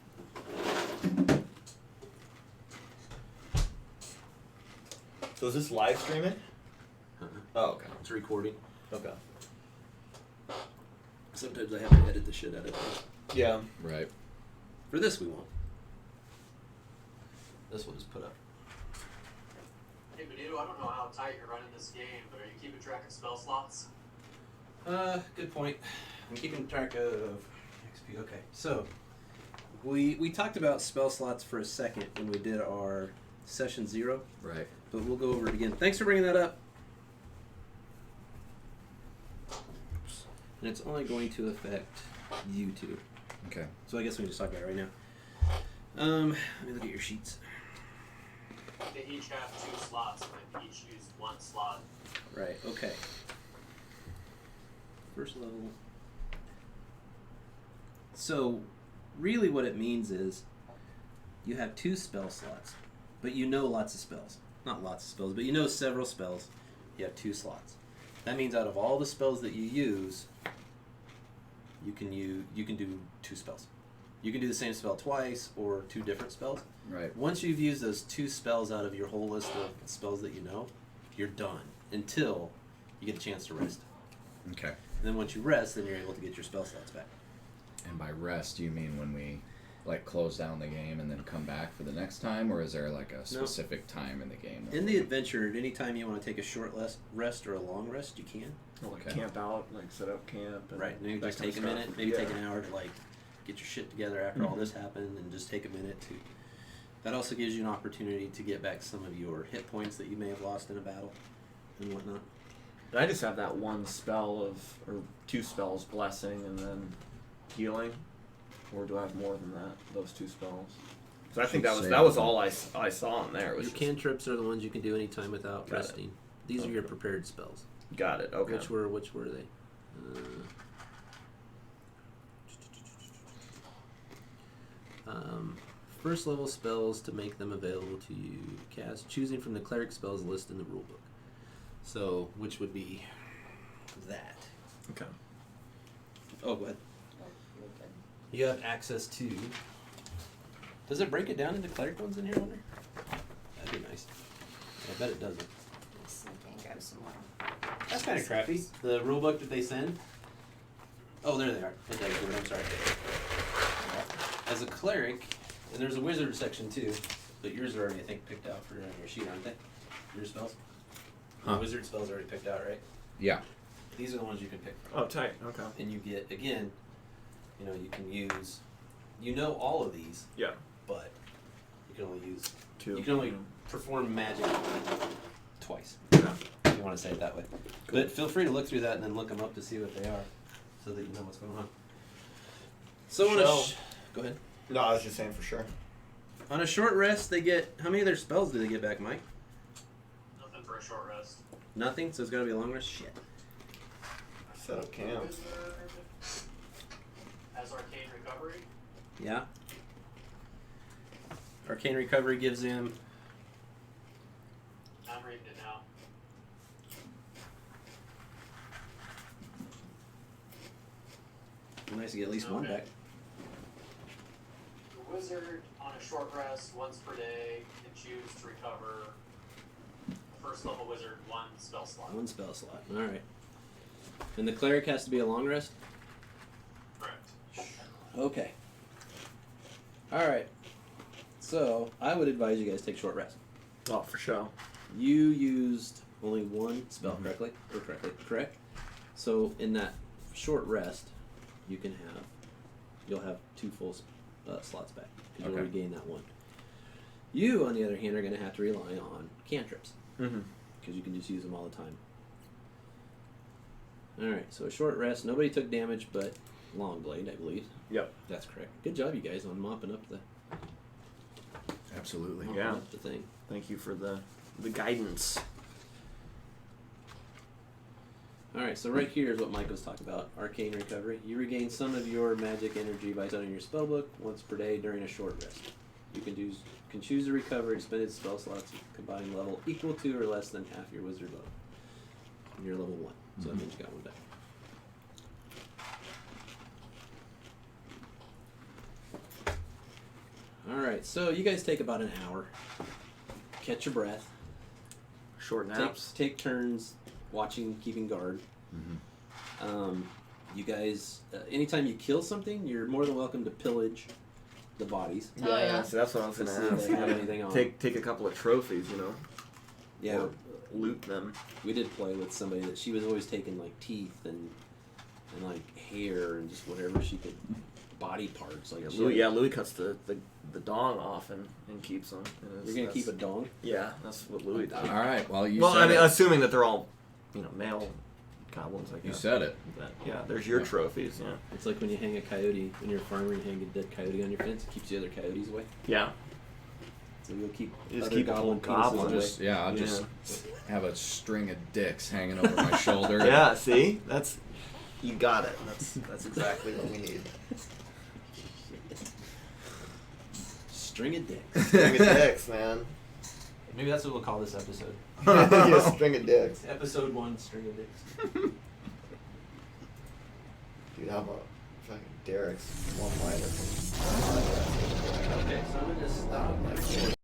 S1: So is this live streaming? Oh, okay.
S6: It's recording.
S1: Okay.
S6: Sometimes I have to edit the shit out of it.
S1: Yeah.
S4: Right.
S6: For this we won't. This one is put up.
S5: Hey Benito, I don't know how tight you're running this game, but are you keeping track of spell slots?
S6: Good point. I'm keeping track of XP. Okay, so we talked about spell slots for a second when we did our session 0,
S4: Right.
S6: but we'll go over it again. Thanks for bringing that up. And it's only going to affect you two.
S4: Okay.
S3: So I guess we can just talk about it right now. Let me look at your sheets.
S5: They each have 2 slots, but each use 1 slot.
S3: Right. Okay. First level. So, really, what it means is you have 2 spell slots, but you know lots of spells. Not lots of spells, but you know several spells. You have 2 slots. That means out of all the spells that you use, you can do 2 spells. You can do the same spell twice or 2 different spells.
S4: Right.
S3: Once you've used those 2 spells out of your whole list of spells that you know, you're done until you get a chance to rest.
S4: Okay.
S3: And then once you rest, then you're able to get your spell slots back.
S4: And by rest, you mean when we like close down the game and then come back for the next time, or is there like a specific time in the game?
S3: In the adventure, anytime you want to take a short rest or a long rest, you can.
S1: Like camp out, like set up camp. And
S3: Right. Maybe
S1: that
S3: just
S1: kind
S3: take
S1: of
S3: a
S1: stuff.
S3: minute, maybe
S1: Yeah.
S3: take an hour to like get your shit together after all this happened, and just take a minute to. That also gives you an opportunity to get back some of your hit points that you may have lost in a battle and whatnot.
S1: Did I just have that one spell or 2 spells, blessing and then healing, or do I have more than that? Those 2 spells. So I think
S4: Should
S1: that
S4: say
S1: was
S4: that.
S1: all I saw in there. It was
S3: Your
S1: just,
S3: cantrips are the ones you can do anytime without
S1: Got it.
S3: resting. These are your prepared spells.
S1: got it. Okay.
S3: Which were they? First level spells to make them available to you. Cast choosing from the cleric spells list in the rulebook. So, which would be that.
S1: Okay.
S3: Oh, go ahead.
S2: Oh, you're good.
S3: You have access to. Does it break it down into cleric ones in here, I wonder? That'd be nice. I bet it doesn't.
S2: Let's see, I can grab some more.
S3: That's kind of crappy. The rulebook that they send. Oh, there they are. It does do it. I'm sorry. As a cleric, and there's a wizard section too, but yours are already, I think, picked out for on your sheet, aren't they? Your spells.
S4: Huh.
S3: The wizard spells are already picked out, right?
S4: Yeah.
S3: These are the ones you can pick from.
S1: Oh, tight. Okay.
S3: And you get again. You can use. You know all of these,
S1: Yeah.
S3: but you can only use.
S1: 2.
S3: You can only perform magic twice.
S1: Yeah.
S3: If you want to say it that way. But feel free to look through that and then look them up to see what they are, so that you know what's going on. So on go ahead.
S1: No, I was just saying for sure.
S3: On a short rest, they get how many of their spells do they get back, Mike?
S5: Nothing for a short rest.
S3: Nothing. So it's got to be a long rest. Shit.
S1: Set up camp.
S5: Wizard has arcane recovery.
S3: Yeah. Arcane recovery gives him.
S5: I'm reading it now.
S3: Nice to get at least one
S5: Okay.
S3: back.
S5: The wizard, on a short rest, once per day, can choose to recover. A first level wizard, 1 spell slot.
S3: One spell slot. All right. And the cleric has to be a long rest.
S5: Correct.
S3: Okay. All right. So I would advise you guys take short rest.
S1: Oh, for sure.
S3: You used only one spell correct? So in that short rest, you'll have 2 full slots back because you'll
S4: Okay.
S3: regain that one. You, on the other hand, are going to have to rely on cantrips
S1: Mm-hmm.
S3: because you can just use them all the time. All right, so a short rest. Nobody took damage, but Longblade, I believe.
S1: Yep.
S3: That's correct. Good job, you guys, on mopping up the
S4: Absolutely.
S1: Yeah.
S3: up the thing.
S1: Thank you for the guidance.
S3: Alright, so right here is what Mike was talking about, arcane recovery. You regain some of your magic energy by starting your spellbook once per day during a short rest. You can choose to recover expended spell slots combined level equal to or less than half your wizard level. And you're level 1, so that means you got one back. Alright, so you guys take about an hour. Catch your breath.
S1: Short naps.
S3: Take turns watching, keeping guard.
S4: Mm-hmm.
S3: You guys, anytime you kill something, you're more than welcome to pillage the bodies.
S2: Oh, yeah.
S1: So that's what I was
S3: Let's
S1: gonna
S3: see if
S1: ask.
S3: they have anything on.
S1: Take a couple of trophies, you know.
S3: Yeah,
S1: Or loot them.
S3: we did play with somebody that she was always taking like teeth and like hair and just whatever she could, body parts. Like she had-
S1: Louis cuts the dong off and keeps them.
S3: You're gonna keep a dong.
S1: Yeah, that's what Louis does.
S4: All right. Well, you
S1: Well,
S4: said
S1: I mean,
S4: it.
S1: assuming that they're all, male goblins, I guess.
S4: You said it.
S1: But, yeah, there's your
S4: Yeah.
S1: trophies. Yeah.
S3: It's like when you hang a coyote when you're a farmer. You hang a dead coyote on your fence. It keeps the other coyotes away.
S1: Yeah.
S3: So you'll keep
S1: You just
S3: other
S1: keep a whole
S3: goblin penises
S1: goblin.
S3: away.
S4: Just I'll
S1: Yeah.
S4: just have a string of dicks hanging over my shoulder.
S1: Yeah. See, you got it. That's exactly what we need.
S3: String of dicks.
S1: String of dicks, man.
S6: Maybe that's what we'll call this episode.
S1: Yeah, string of dicks.
S6: Episode 1, String of Dicks.
S1: Dude, how about fucking Derek's one-liner?
S6: Okay, so I'm gonna stop.
S1: Like,